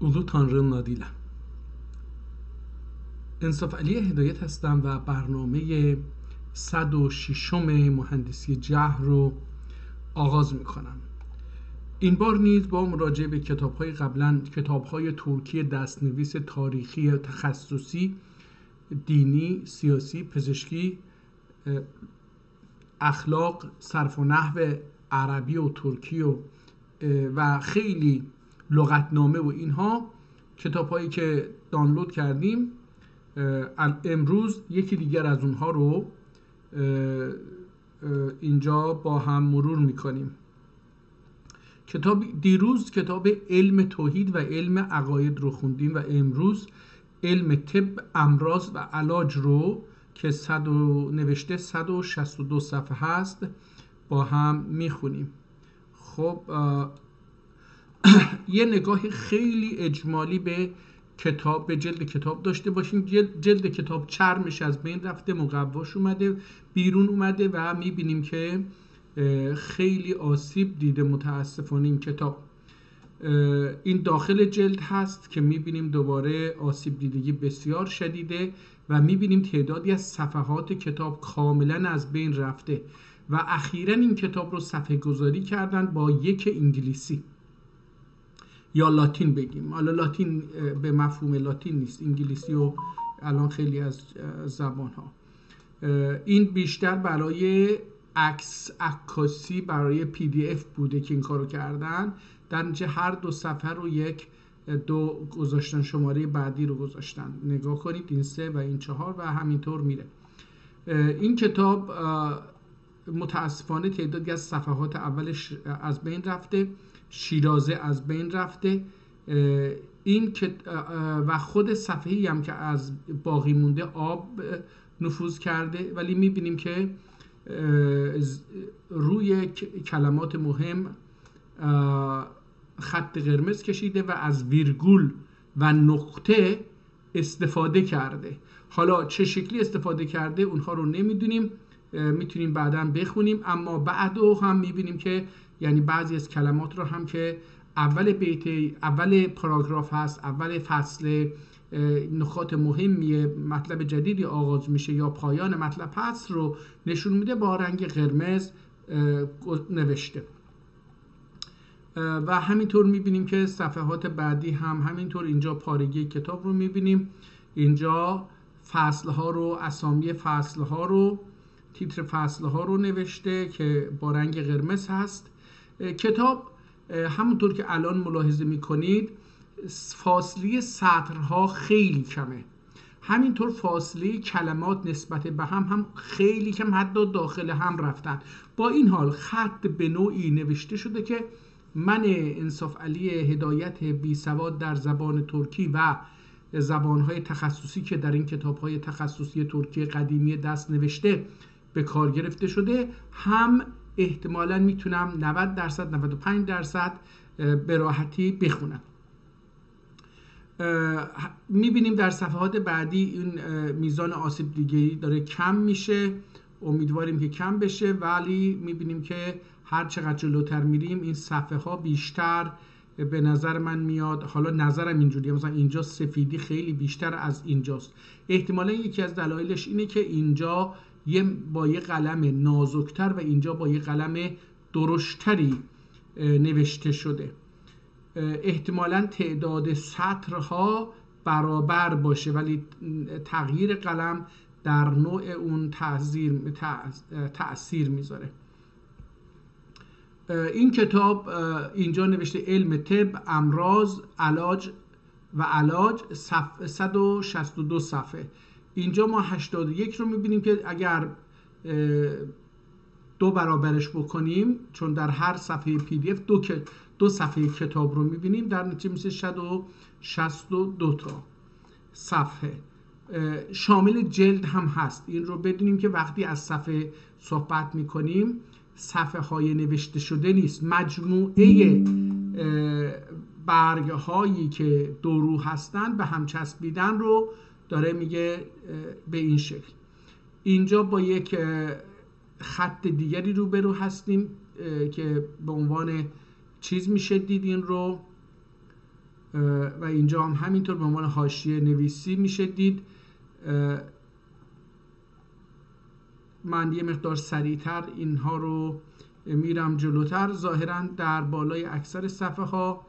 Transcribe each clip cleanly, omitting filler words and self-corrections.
Ulu Tanrı'nın adıyla. انصاف علی هدایت هستم و برنامه 106 مهندسی جهر رو آغاز میکنم. این بار نیز با مراجعه به کتاب‌های قبلا، کتاب‌های ترکی دستنویس تاریخی تخصصی، دینی، سیاسی، پزشکی، اخلاق، صرف و نحو عربی و ترکی و خیلی لغتنامه و اینها، کتاب‌هایی که دانلود کردیم، امروز یکی دیگر از اونها رو اینجا با هم مرور میکنیم. دیروز کتاب علم توحید و علم عقاید رو خوندیم و امروز علم طب، امراض و علاج رو که نوشته 162 صفحه هست با هم میخونیم. خب یه نگاه خیلی اجمالی به جلد کتاب داشته باشیم. جلد کتاب چرمش از بین رفته، مقواش اومده بیرون اومده و میبینیم که خیلی آسیب دیده متاسفانه این کتاب. این داخل جلد هست که میبینیم دوباره آسیب دیدگی بسیار شدیده و میبینیم تعدادی از صفحات کتاب کاملا از بین رفته و اخیراً این کتاب رو صفحه گذاری کردن با یک انگلیسی یا لاتین بگیم. حالا لاتین به مفهوم لاتین نیست، انگلیسی و الان خیلی از زبان ها. این بیشتر برای عکاسی برای PDF بوده که این کارو کردن. در نتیجه هر دو صفحه رو دو گذاشتن، شماره بعدی رو گذاشتن. نگاه کنید، این 3 و این 4 و همینطور میره. این کتاب متاسفانه تعدادی از صفحات اولش از بین رفته، شیرازه از بین رفته، این و خود صفحه‌ای هم که از باقی مونده آب نفوذ کرده، ولی میبینیم که روی کلمات مهم خط قرمز کشیده و از ویرگول و نقطه استفاده کرده. حالا چه شکلی استفاده کرده اونها رو نمیدونیم، میتونیم بعداً بخونیم، اما بعدو هم میبینیم که یعنی بعضی از کلمات رو هم که اول پاراگراف هست، اول فصل نکات مهمیه، مطلب جدیدی آغاز میشه یا پایان مطلب هست رو نشون میده، با رنگ قرمز نوشته. و همینطور میبینیم که صفحات بعدی هم همینطور. اینجا پارگی کتاب رو میبینیم، اینجا فصلها رو، اسامی فصلها رو، تیتر فصلها رو نوشته که با رنگ قرمز هست. کتاب همونطور که الان ملاحظه میکنید فاصله سطرها خیلی کمه، همینطور فاصله کلمات نسبت به هم خیلی کم، حتی داخل هم رفتن. با این حال خط به نوعی نوشته شده که من انصاف علی هدایت بی سواد در زبان ترکی و زبانهای تخصصی که در این کتابهای تخصصی ترکی قدیمی دست نوشته به کار گرفته شده، هم احتمالاً میتونم 90% 95% به راحتی بخونم. میبینیم در صفحات بعدی این میزان آسیب دیدگی داره کم میشه، امیدواریم که کم بشه، ولی میبینیم که هر چقدر جلوتر میریم این صفحه ها بیشتر به نظر من میاد. حالا نظرم اینجوریه، مثلا اینجا سفیدی خیلی بیشتر از اینجاست. احتمالاً یکی از دلایلش اینه که اینجا با یه قلم نازکتر و اینجا با یه قلم درشتری نوشته شده. احتمالاً تعداد سطرها برابر باشه ولی تغییر قلم در نوع اون تأثیر میذاره. این کتاب اینجا نوشته علم طب، امراض، علاج 162 صفحه. اینجا ما 81 رو میبینیم که اگر 2 برابرش بکنیم، چون در هر صفحه PDF دو صفحه کتاب رو میبینیم، در نتیجه میشه 162 تا صفحه. شامل جلد هم هست. این رو بدونیم که وقتی از صفحه صحبت میکنیم صفحه های نوشته شده نیست، مجموعه برگ هایی که دو رو هستن به هم چسبیدن رو داره میگه به این شکل. اینجا با یک خط دیگری روبرو هستیم که به عنوان چیز میشه دید این رو، و اینجا هم همینطور به عنوان حاشیه نویسی میشه دید. من یه مقدار سریعتر اینها رو میرم جلوتر. ظاهرا در بالای اکثر صفحه ها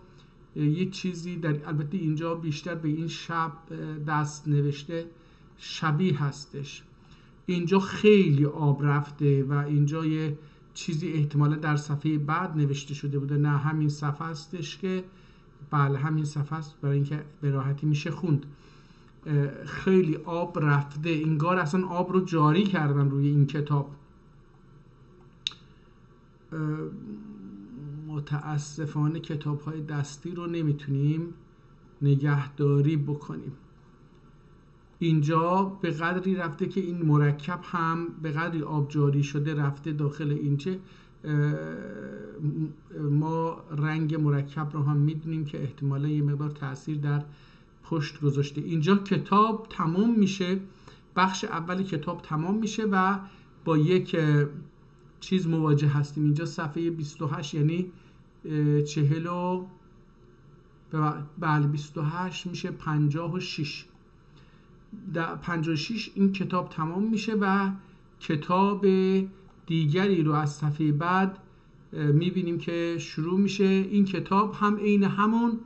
یه چیزی البته اینجا بیشتر به این شب دست نوشته شبیه هستش. اینجا خیلی آب رفته و اینجا یه چیزی احتمالا در صفحه بعد نوشته شده بوده. نه، همین صفحه هستش که بله همین صفحه است، برای اینکه به راحتی میشه خوند. خیلی آب رفته، انگار اصلا آب رو جاری کردن روی این کتاب. متاسفانه کتاب های دستی رو نمیتونیم نگهداری بکنیم. اینجا به قدری رفته که این مرکب هم به قدری آب جاری شده رفته داخل اینچه. ما رنگ مرکب رو هم میدونیم که احتمالا یه مقدار تأثیر در پشت گذاشته. اینجا کتاب تمام میشه، بخش اول کتاب تمام میشه و با یک چیز مواجه هستیم. اینجا صفحه 28 یعنی 28 میشه 56. در 56 این کتاب تمام میشه و کتاب دیگری رو از صفحه بعد میبینیم که شروع میشه. این کتاب هم عین همون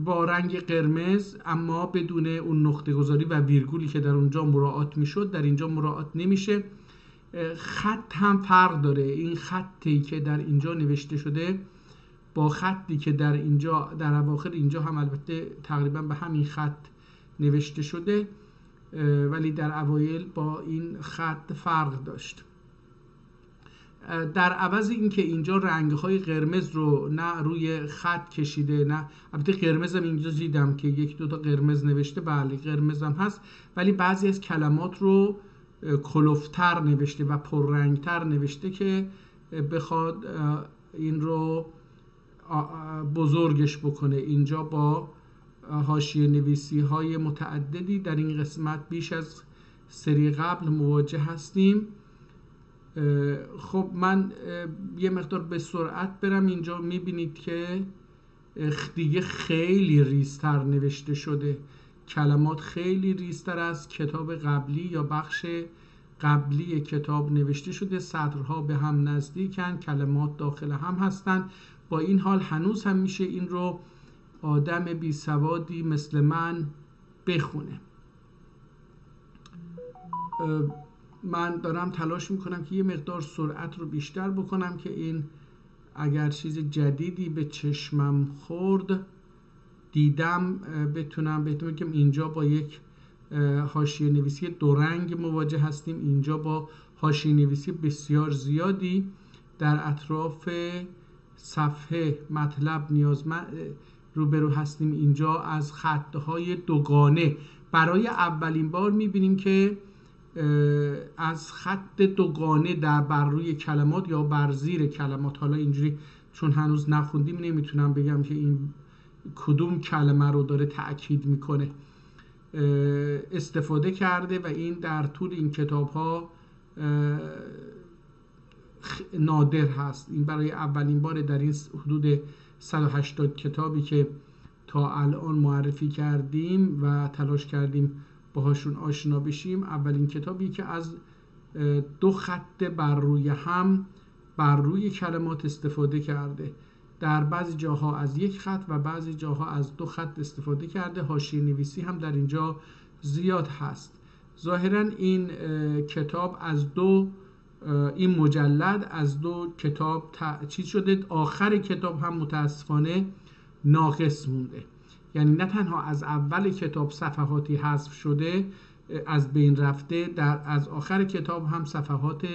با رنگ قرمز، اما بدون اون نقطه گذاری و ویرگولی که در اونجا مراعات میشد در اینجا مراعات نمیشه. خط هم فرق داره. این خطی که در اینجا نوشته شده با خطی که در اینجا در اواخر اینجا هم البته تقریبا به همین خط نوشته شده، ولی در اوایل با این خط فرق داشت. در عوض اینکه اینجا رنگ‌های قرمز رو نه روی خط کشیده، نه البته قرمز هم اینجا دیدم که یک دو تا قرمز نوشته، بله قرمز هم هست، ولی بعضی از کلمات رو کلوفتر نوشته و پررنگتر نوشته که بخواد این رو بزرگش بکنه. اینجا با حاشیه نویسی های متعددی در این قسمت بیش از سری قبل مواجه هستیم. خب من یه مقدار به سرعت برم. اینجا میبینید که دیگه خیلی ریزتر نوشته شده، کلمات خیلی ریزتر از کتاب قبلی یا بخش قبلی کتاب نوشته شده. سطرها به هم نزدیکن، کلمات داخل هم هستن. با این حال هنوز هم میشه این رو آدم بی سوادی مثل من بخونه. من دارم تلاش میکنم که یه مقدار سرعت رو بیشتر بکنم که این اگر چیز جدیدی به چشمم خورد دیدم بتونم بگم. اینجا با یک حاشیه نویسی دو رنگ مواجه هستیم. اینجا با حاشیه نویسی بسیار زیادی در اطراف صفحه مطلب نیازمند روبرو هستیم. اینجا از خطهای دوگانه برای اولین بار میبینیم که از خط دوگانه در بر روی کلمات یا بر زیر کلمات، حالا اینجوری چون هنوز نخوندیم نمیتونم بگم که این کدوم کلمه رو داره تأکید میکنه، استفاده کرده و این در طول این کتاب ها نادر هست. این برای اولین بار در این حدود 180 کتابی که تا الان معرفی کردیم و تلاش کردیم باهاشون آشنا بشیم، اولین کتابی که از دو خط بر روی هم بر روی کلمات استفاده کرده. در بعضی جاها از یک خط و بعضی جاها از دو خط استفاده کرده. حاشیه نویسی هم در اینجا زیاد هست. ظاهرا این کتاب از دو این مجلد از دو کتاب چیز شده. آخر کتاب هم متاسفانه ناقص مونده، یعنی نه تنها از اول کتاب صفحاتی حذف شده از بین رفته، از آخر کتاب هم صفحات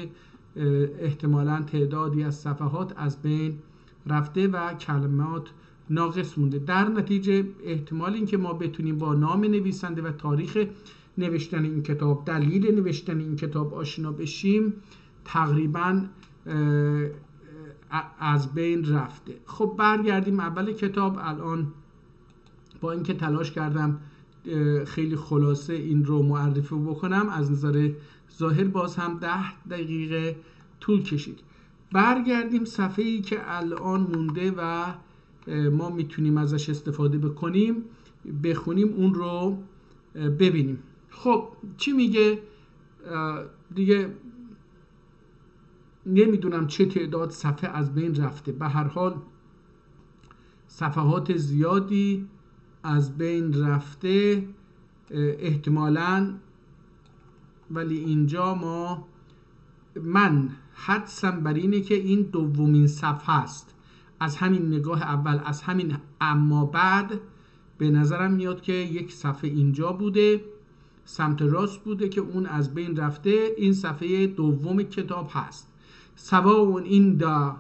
احتمالاً تعدادی از صفحات از بین رفته و کلمات ناقص مونده. در نتیجه احتمال این که ما بتونیم با نام نویسنده و تاریخ نوشتن این کتاب، دلیل نوشتن این کتاب آشنا بشیم تقریباً از بین رفته. خب برگردیم اول کتاب. الان با اینکه تلاش کردم خیلی خلاصه این رو معرفی بکنم، از نظر ظاهر باز هم 10 دقیقه طول کشید. برگردیم صفحه‌ای که الان مونده و ما میتونیم ازش استفاده بکنیم، بخونیم اون رو ببینیم. خب چی میگه دیگه؟ نمیدونم چه تعداد صفحه از بین رفته، به هر حال صفحات زیادی از بین رفته احتمالاً، ولی اینجا من حدسم بر اینه که این دومین صفحه است. از همین نگاه اول، از همین اما بعد به نظرم میاد که یک صفحه اینجا بوده، سمت راست بوده که اون از بین رفته. این صفحه دوم کتاب هست. سواء این دا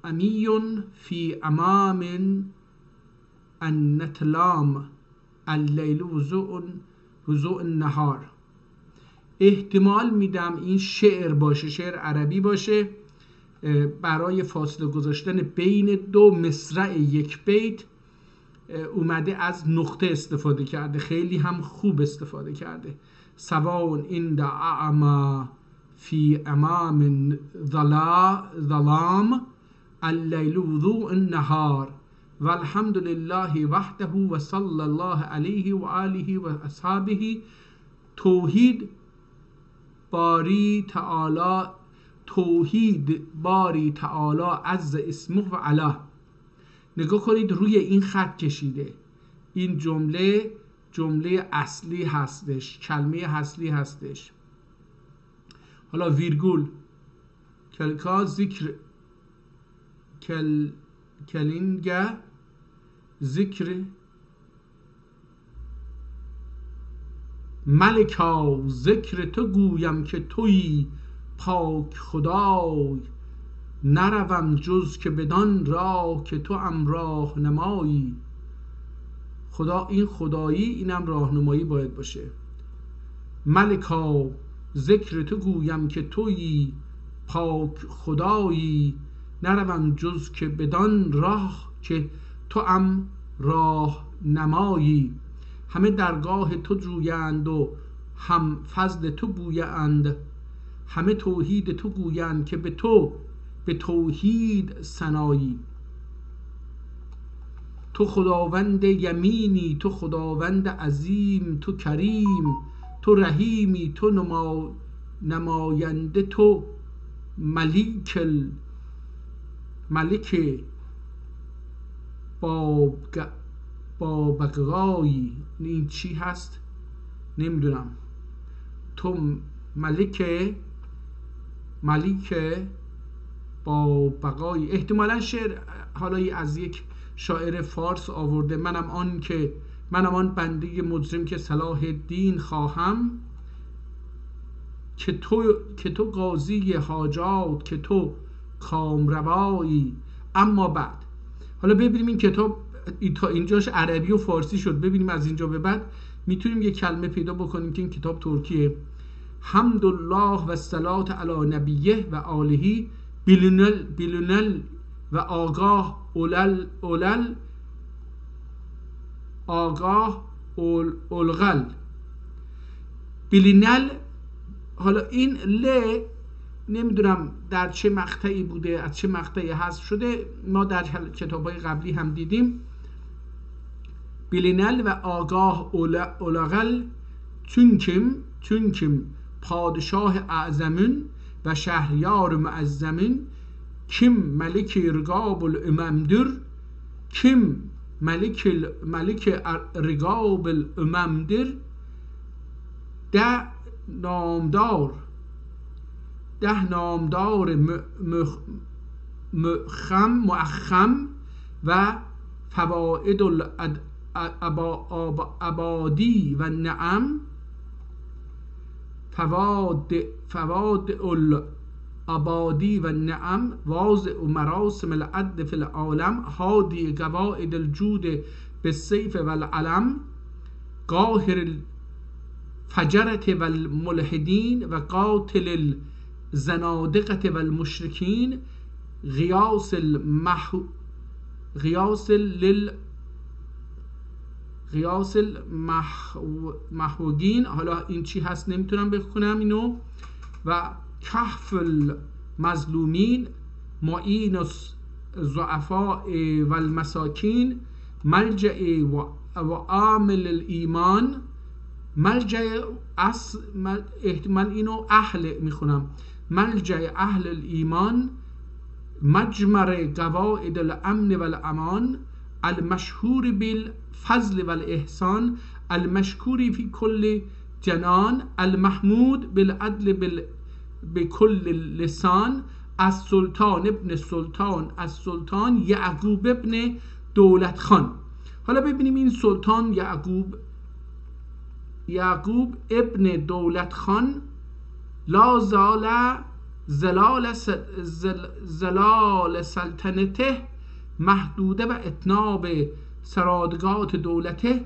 امیون فی امام النتلام اللیل وضوء النهار. احتمال میدم این شعر باشه، شعر عربی باشه، برای فاصله گذاشتن بین دو مصرع یک بیت اومده از نقطه استفاده کرده، خیلی هم خوب استفاده کرده. سواء این دا اعما فی امام ظلام اللیل وضوء النهار والحمد لله وحده و صلی الله علیه و آله و اصحابه. توحید باری تعالی عز اسمه و علا. نگاه کنید روی این خط کشیده. این جمله اصلی هستش، کلمه اصلی هستش. حالا ویرگول کلکا ذکر کلینگه ذکر ملکا ذکر تو گویم که تویی پاک خدای، نروم جز که بدان راه که تو ام راهنمایی. خدا این خدایی، اینم راهنمایی باید باشه. ملکا ذکر تو گویم که تویی پاک خدایی، نروم جز که بدان راه که تو ام راهنمایی. همه درگاه تو جویند و هم فضل تو بویند، همه توحید تو گویند که به توحید ثنایی. تو خداوند یمینی، تو خداوند عظیم، تو کریم، تو رحیمی، تو نماینده، تو ملک بابقایی. این چی هست؟ نمیدونم. تو ملک بابقایی. احتمالا شعر حالا از یک شاعر فارس آورده. منم آن بنده مجرم که صلاح الدین خواهم، که تو قاضی حاجات، که تو کامروایی. اما بعد حالا ببینیم این کتاب تا اینجاش عربی و فارسی شد. ببینیم از اینجا به بعد میتونیم یک کلمه پیدا بکنیم که این کتاب ترکیه. حمدالله و الصلاة علی نبیه و آله بیلونل و آگاه اولغل بیلینل. حالا این ل نمیدونم در چه مقطعی بوده، از چه مقطعی حذف شده. ما در کتاب‌های قبلی هم دیدیم. بیلینل و آگاه اولغل چونکم پادشاه اعظمون و شهریار معظمون، کم ملک رقاب الاممدر، کم ملک رقاب الاممدر. ده نامدار مؤخم و فواید الابادی و نعم، فواد الابادی و نعم، واضع و مراسم العد فی العالم، هادی قواعد الجود بالسیف و العلم، قاهر الفجرة و الملحدین و قاتل الزنادقة والمشركين غیاث المحوگین. حالا این چی هست نمیتونم بخونم اینو. و کهف المظلومین، معین الضعفاء والمساکین، ملجأ و عامل الایمان. ملجأ احتمال اینو اهل میخونم، ملجأ اهل الایمان، مجمر قواعد الامن والامان، المشهور بالفضل والاحسان، المشکور فی کل جنان، المحمود بالعدل بكل لسان، السلطان ابن سلطان السلطان یعقوب ابن دولت خان. حالا ببینیم این سلطان یعقوب ابن دولت خان لا زال زلال سلطنته محدوده و اتناب سرادگات دولته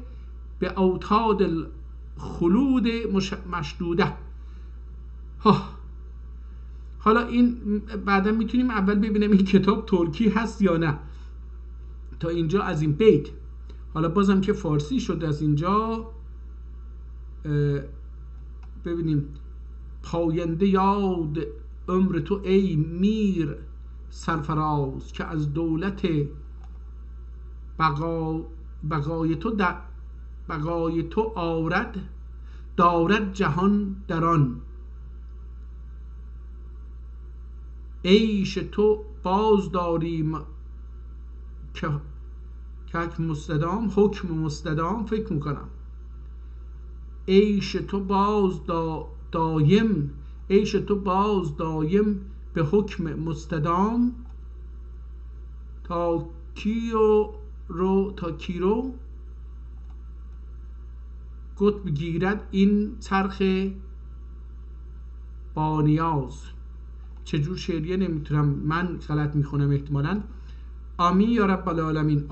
به اوتاد الخلود مشدوده. حالا این بعدا میتونیم اول ببینیم این کتاب ترکی هست یا نه. تا اینجا از این بیت. حالا بازم که فارسی شد از اینجا ببینیم. پاینده یاد عمر تو ای میر سرفراز، که از دولت بقای تو دارد جهان دران. عیش تو باز داریم که حکم مستدام فکر میکنم. عیش تو باز دایم به حکم مستدام، تا کی رو قطب گیرد این چرخ بانیاز. چجور شعریه نمیتونم، من غلط میخونم احتمالاً. آمین یا رب العالمین.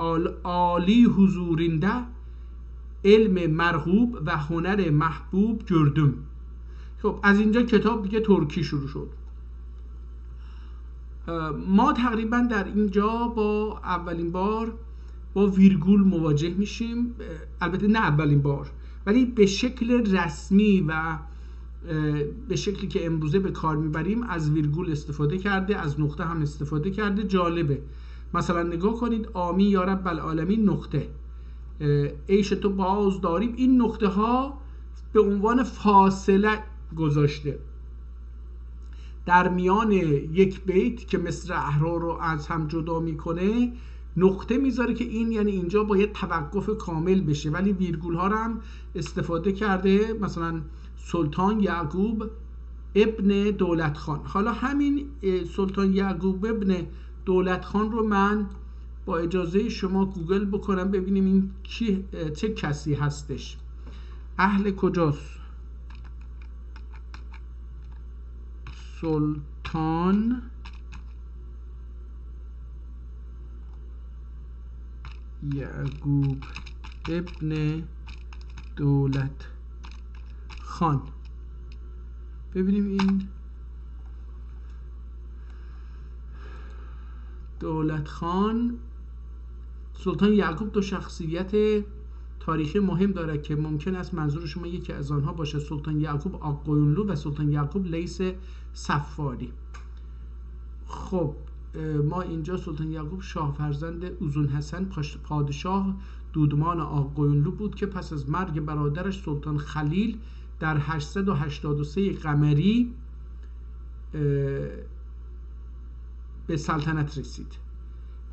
عالی حضورینده، علم مرغوب و هنر محبوب گردم. خب از اینجا کتاب دیگه ترکی شروع شد. ما تقریبا در اینجا با اولین بار با ویرگول مواجه میشیم. البته نه اولین بار، ولی به شکل رسمی و به شکلی که امروزه به کار میبریم از ویرگول استفاده کرده، از نقطه هم استفاده کرده. جالبه. مثلا نگاه کنید، آمین یا رب العالمین نقطه، عیش تو باز داریم. این نقطه ها به عنوان فاصله گذاشته در میان یک بیت که مثل احرار رو از هم جدا میکنه. نقطه میذاره که این یعنی اینجا باید توقف کامل بشه، ولی ویرگول ها رو هم استفاده کرده. مثلا سلطان یعقوب ابن دولت خان. حالا همین سلطان یعقوب ابن دولت خان رو من با اجازه شما گوگل بکنم ببینیم این چه کسی هستش، اهل کجاست. سلطان یعقوب ابن دولت خان. ببینیم این دولت خان، سلطان یعقوب دو شخصیت تاریخی مهم داره که ممکن است منظور شما یکی از آنها باشه سلطان یعقوب آقایونلو و سلطان یعقوب لیث صفاری. خب ما اینجا سلطان یعقوب شاه فرزند اوزون حسن پادشاه دودمان آقایونلو بود که پس از مرگ برادرش سلطان خلیل در 883 قمری به سلطنت رسید.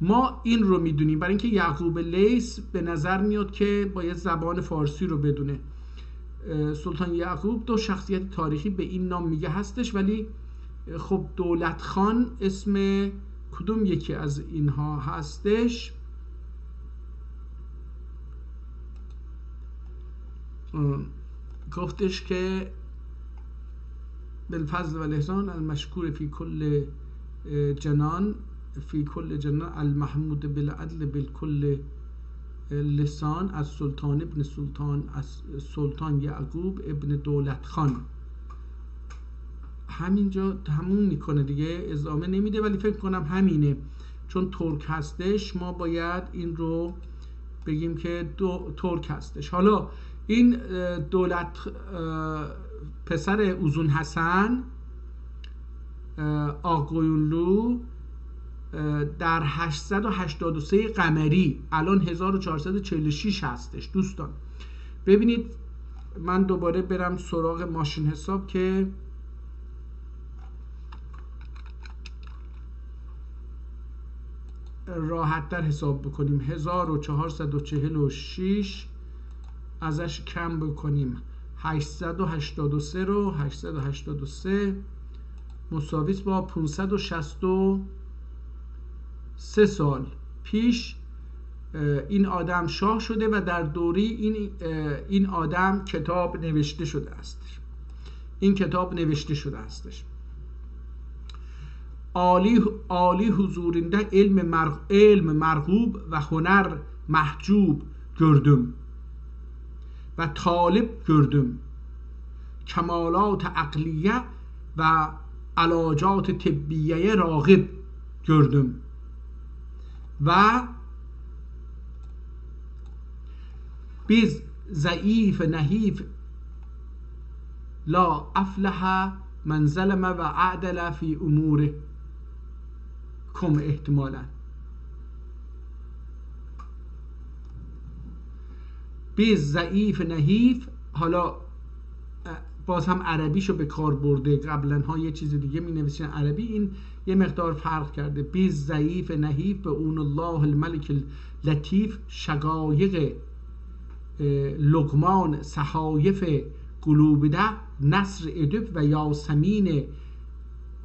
ما این رو میدونیم برای اینکه یعقوب لیث به نظر میاد که باید زبان فارسی رو بدونه. سلطان یعقوب دو شخصیت تاریخی به این نام میگه هستش، ولی خب دولت خان اسم کدوم یکی از اینها هستش؟ گفتش که بالفضل و الاحسان المشکور فی کل جنان المحمود بالعدل بالکل لسان، از سلطان ابن سلطان، از سلطان یعقوب ابن دولت خان. همینجا تموم میکنه دیگه، ادامه نمیده، ولی فکر کنم همینه، چون ترک هستش ما باید این رو بگیم که ترک هستش. حالا این دولت پسر اوزون حسن آقایونلو در 883 قمری، الان 1446 هستش دوستان. ببینید من دوباره برم سراغ ماشین حساب که راحت در حساب بکنیم. 1446 ازش کم بکنیم 883 رو 883 مساویس با 563 سال پیش این آدم شاه شده و در دوره این آدم کتاب نوشته شده است. این کتاب نوشته شده استش. عالی huzurunda علم مرغوب و هنر محجوب gördüm و طالب gördüm. کمالات عقلیه و علاجات طبیه راغب gördüm و biz ضعیف نحیف لا افلح من ظلم و عدل فی اموره کم احتمالا. biz ضعیف نحیف، حالا باز هم عربیشو به کار برده، قبلا ها یه چیز دیگه می نوشتن عربی، این یه مقدار فرق کرده. biz ضعیف نحیف به اون الله الملک لطیف شقایق لقمان صحایف قلوبده نصر ادب و یاسمین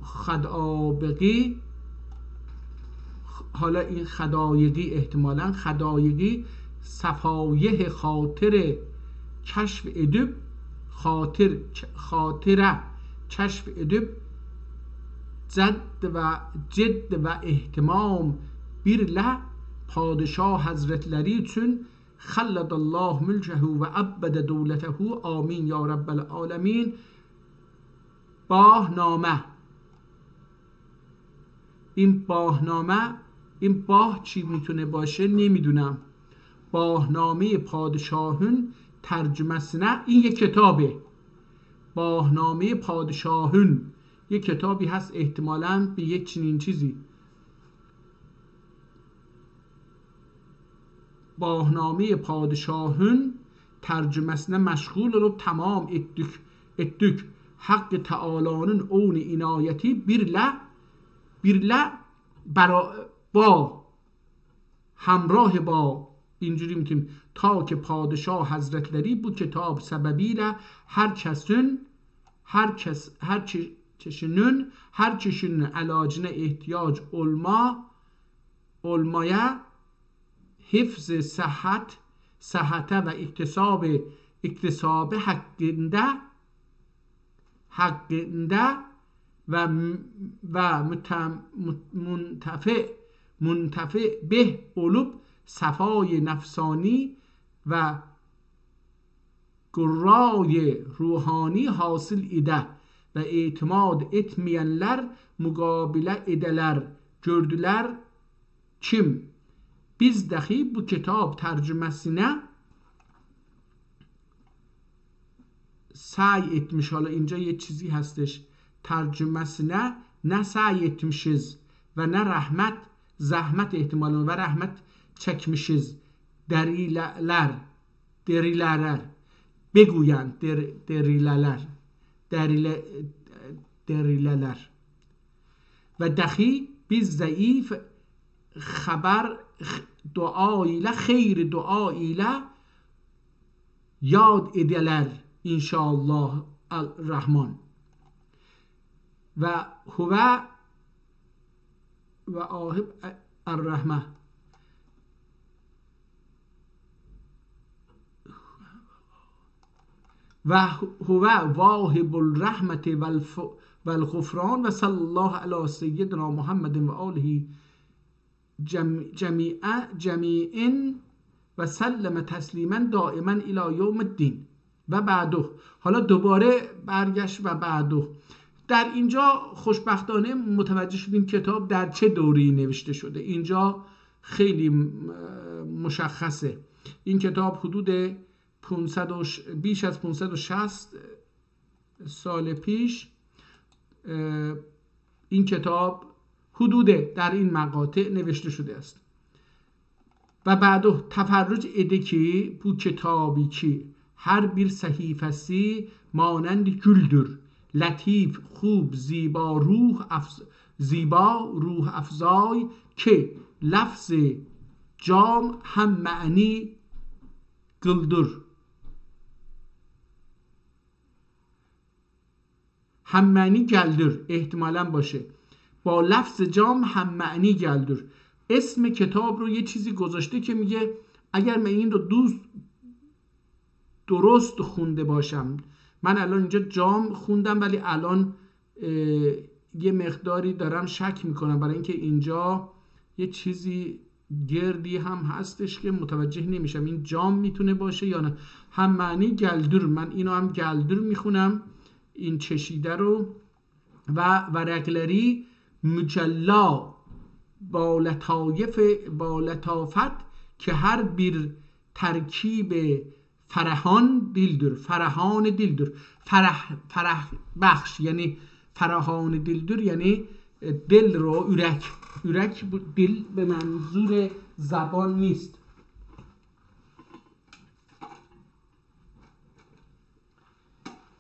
خدابقی. حالا این خدایقی احتمالا خدایقی صفایح خاطر کشف ادب خاطره کشف ادب جد و اهتمام birle padişah hazretleri için خلد الله ملکه و ابد دولته آمین یا رب العالمین. باهنامه، این باهنامه، این باه چی میتونه باشه نمیدونم. باهنامه پادشاهون ترجمه نه، این یک کتابه. باهنامه پادشاهون یک کتابی هست احتمالاً به یک چنین چیزی. باهنامه پادشاهون ترجمesine مشغول olup tamam ettik حق تعالانın اون عنایتی birle با همراه با اینجوری میتونیم تا که پادشاه حضرتleri bu کتاب sebebiyle her çeşinin علاجına ihtiyaç olmaya حفظ صحت و اکتساب حقنده و منتفع به olup صفای نفسانی و گرای روحانی حاصل ide ve itimat etmeyenler mukabele edeler gördüler kim. Biz dahi bu kitap tercümesine سعی etmiş. حالا اینجا یه چیزی هستش، ترجمesine نه سعی etmişiz و نه رحمت زحمت احتمالاً و رحمت çekmişiz deriler بگویند derileler و dahi biz ضعیف خبر dua ile خیر dua ile yad edeler inşallah el-Rahman ve huve ve ahib el-Rahme ve huve vahibul rahmeti vel gufran ve sallallahu ala seyyidina Muhammedin ve alihi جمیعن و سلم تسلیما دائما الی یوم الدین و بعده. حالا دوباره برگشت و بعده در اینجا خوشبختانه متوجه شدیم کتاب در چه دوره‌ای نوشته شده. اینجا خیلی مشخصه. این کتاب حدود بیش از 560 سال پیش این کتاب حدود در این مقاطع نوشته شده است. و بعد تفرج edeki bu کتابی ki her bir sahifesi مانند گلدر لطیف خوب زیبا روح افزای که لفظ جام هم معنی گلدر هم معنی گلدر احتمالاً باشه، با لفظ جام هم معنی گلدر. اسم کتاب رو یه چیزی گذاشته که میگه اگر من این رو درست خونده باشم، من الان اینجا جام خوندم ولی الان یه مقداری دارم شک میکنم برای اینکه اینجا یه چیزی گردی هم هستش که متوجه نمیشم این جام میتونه باشه یا نه. هم معنی گلدر، من اینو هم گلدر میخونم این چشیده رو. و ورقلری مجلا با لطافت که هر بیر ترکیب فرحان دیلدر فرح بخش یعنی فرحان دیلدر یعنی دل رو ürek دل به منظور زبان نیست.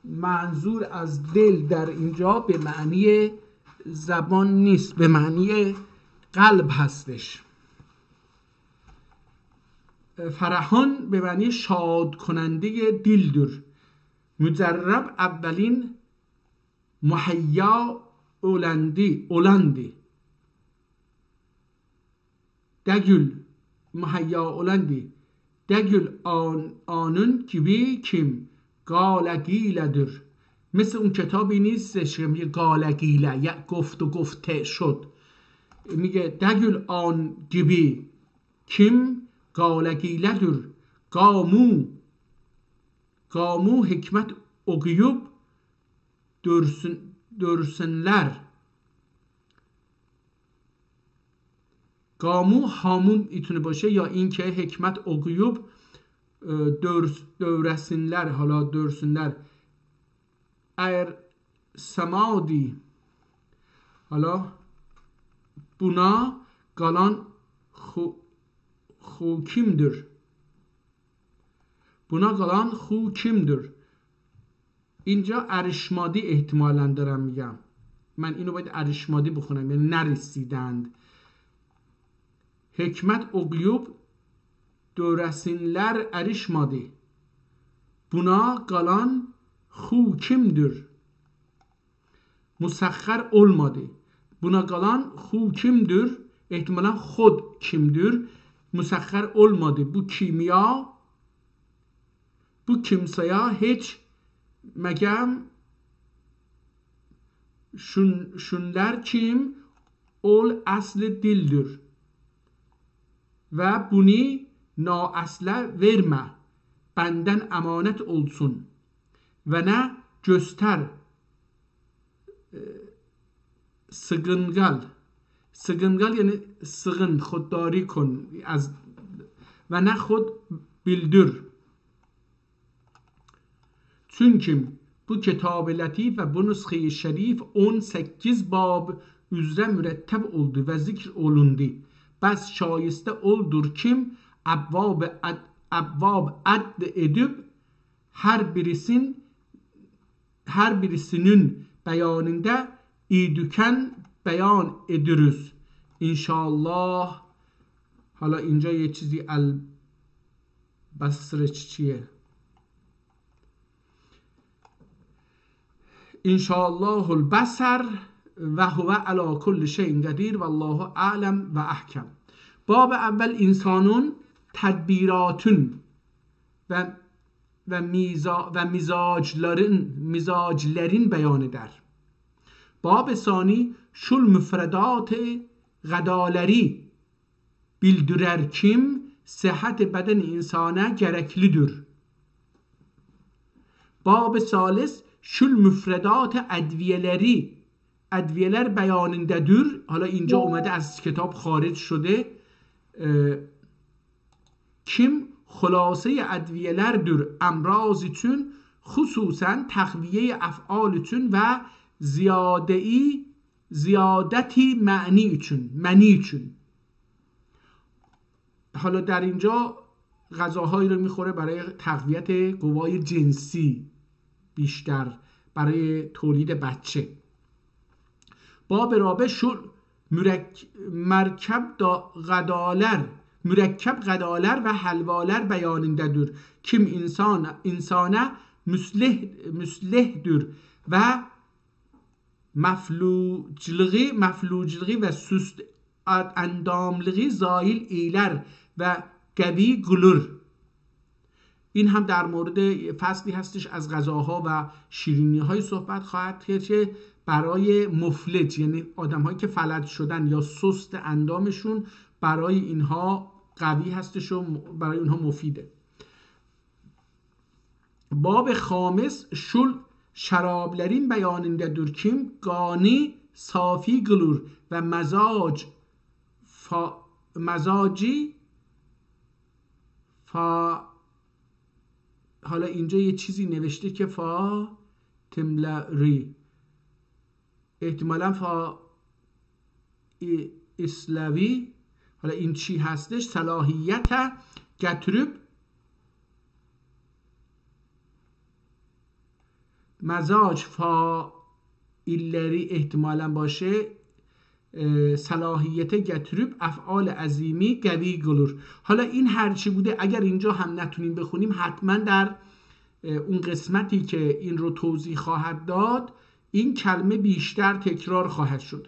منظور از دل در اینجا به معنی زبان نیست، به معنی قلب هستش. فرحان به معنی شاد کننده دیلدر. مجرب اولین محیا اولندی دگل محیا اولندی دگل آنون کبی کم گالگیلدر. مثل اون کتابی نیستش که میگه گالگیله یا گفت و گفته شد، میگه دگل آن گبی کم گالگیلدر. گامو حکمت اگیوب درسنler. گامو هامون ایتونه باشه یا این که حکمت اگیوب دورسنler. حالا دورسنler ایر سمادی حالا buna galan kimdir. اینجا ارشمادی احتمالاً دارم میگم، من اینو باید ارشمادی بخونم یعنی نرسیدند. حکمت اگیوب دورسینler ارشمادی buna galan kimdir. مسخر olmadı. Buna galan kimdir. احتمالاً خود kimdir. مسخر olmadı. Bu kimseye hiç megem şunlar kim ol aslı dildir ve bunu na asla verme benden emanet olsun ve ne göster sıgıngal yani sıgın خودداری کن از و نه خود bildir. Çünkü bu kitab-ı latif ve bu nüshe-i şerif 18 bab üzere müretteb oldu ve zikr olundu. Bas şayeste oldur kim abvab add edip her birisinin beyanında idüken beyan ediriz. İnşallah. حالا اینجا یه چیزی البصرش چیه؟ انشاءالله البصر و هو علی کل شیء قدیر والله اعلم و احکم. باب اول انسانون تدبیراتون و mizaclerin beyan eder. باب ثانی şul müfredat gıdaları bildirer kim sıhhat beden insana gereklidir. باب ثالث شل مفردات ادویلر بیاننده‌دür. حالا اینجا اومده از کتاب خارج شده. kim خلاصه ادویلerdür امراض için خصوصا تقویه افعال için و زیادتی معنی için. حالا در اینجا غذاهایی رو میخوره برای تقویت قوای جنسی، بیشتر برای تولید بچه. باب رابع شل مرکب غدالر و حلوالر بیاننده‌دür. kim insana müslehdir ve mafluculuğu ve süst endamlığı zail eyler و قوی گلور. این هم در مورد فصلی هستش از غذاها و شیرینی های صحبت خواهد کرد که برای مفلج، یعنی آدم هایی که فلج شدن یا سست اندامشون، برای اینها قوی هستش و برای اینها مفیده. باب خامس شل شرابلرین بیاننده‌دür kim گانی صافی گلور و مزاجی حالا اینجا یه چیزی نوشته که تملری، احتمالا اسلاوی. حالا این چی هستش؟ صلاحیت گتروب مزاج ایلری احتمالا باشه، صلاحیت گتروب افعال عظیمی قوی گلور. حالا این هرچی بوده اگر اینجا هم نتونیم بخونیم حتما در اون قسمتی که این رو توضیح خواهد داد این کلمه بیشتر تکرار خواهد شد.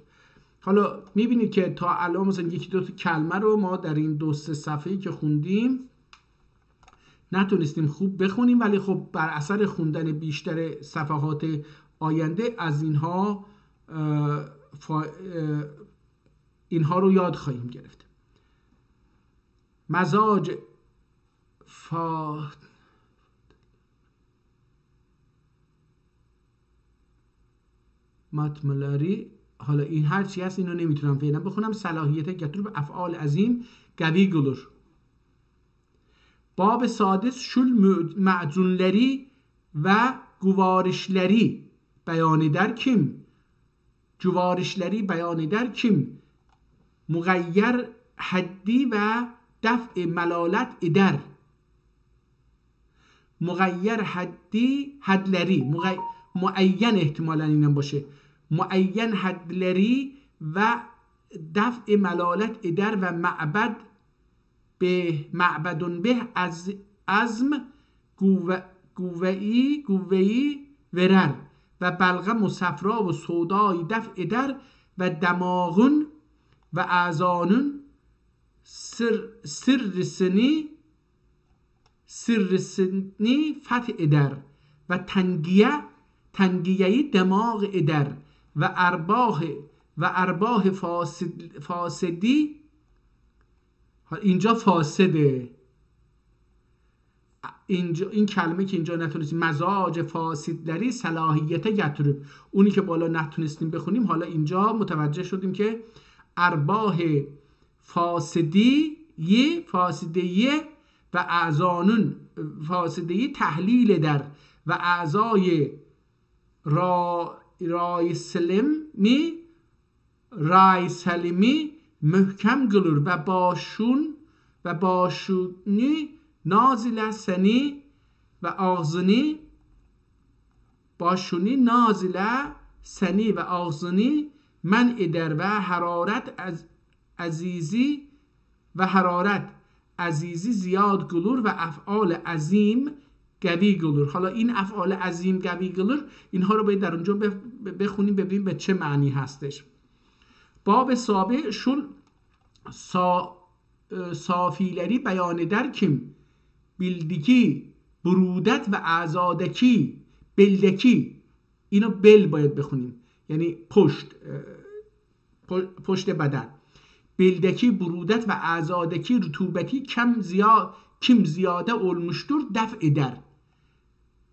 حالا میبینید که تا الان مثلا یکی دو تا کلمه رو ما در این 2-3 صفحه‌ای که خوندیم نتونستیم خوب بخونیم، ولی خب بر اثر خوندن بیشتر صفحات آینده از اینها رو یاد خواهیم گرفت. مزاج ماتملاری، حالا این هر چی هست اینو نمیتونم فعلا بخونم. صلاحیت گتروب افعال عظیم قوی گلور. باب سادس شل معجونلری و گوارشلری بیانیدر kim جوارشلری بیانیدر kim مغیر حدی و دفع ملالت ادر. مغیر حدلری معین احتمالا اینم باشه، معین حدلری و دفع ملالت ادر و معبدون به از ازم گوهی ورر و بلغم و صفرا و سودای دفع در و دماغون و اعزانون سر سنی فتح در و تنگیه دماغ ادر و ارباه فاسدی. اینجا فاسده، اینجا این کلمه که اینجا نتونستیم، مزاج فاسدلری صلاحیت گتروب، اونی که بالا نتونستیم بخونیم حالا اینجا متوجه شدیم که ارباه فاسدی و اعزانون فاسدی تحلیل در و اعضای رای سلمی محکم گلور و باشونی نازل سنی و آغزنی باشونی نازل سنی و آغزنی من ادر و حرارت عزیزی زیاد گلور و افعال عظیم قوی گلور. حالا این افعال عظیم قوی گلور اینها رو باید در اونجا بخونیم ببینیم به چه معنی هستش. باب سابع شل صافیلری بیانیدر kim بلدکی برودت و اعزادکی بلدکی، اینو بل باید بخونیم یعنی پشت بدن. بلدکی برودت و اعزادکی رطوبتی کم زیاده olmuştur دفع در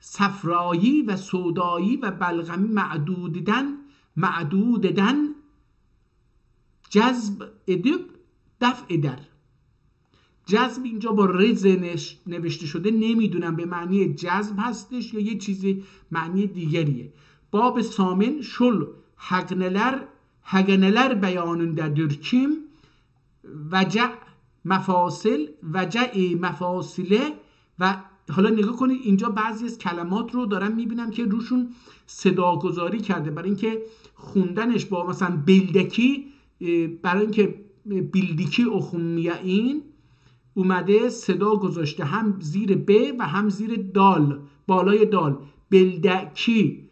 صفرایی و سودایی و بلغمی معدوددن جذب ادب دفع در. جذب اینجا با رز نوشته شده، نمیدونم به معنی جذب هستش یا یه چیزی معنی دیگریه. باب ثامن شل هگنلر بیاننده درکیم وجع مفاصل وجع مفاصله. و حالا نگاه کنید اینجا بعضی از کلمات رو دارم میبینم که روشون صدا گذاری کرده، برای اینکه خوندنش با مثلا بلدکی، برای اینکه بیلدیکی اخومیه این اومده صدا گذاشته هم زیر ب و هم زیر دال، بالای دال. بلدکی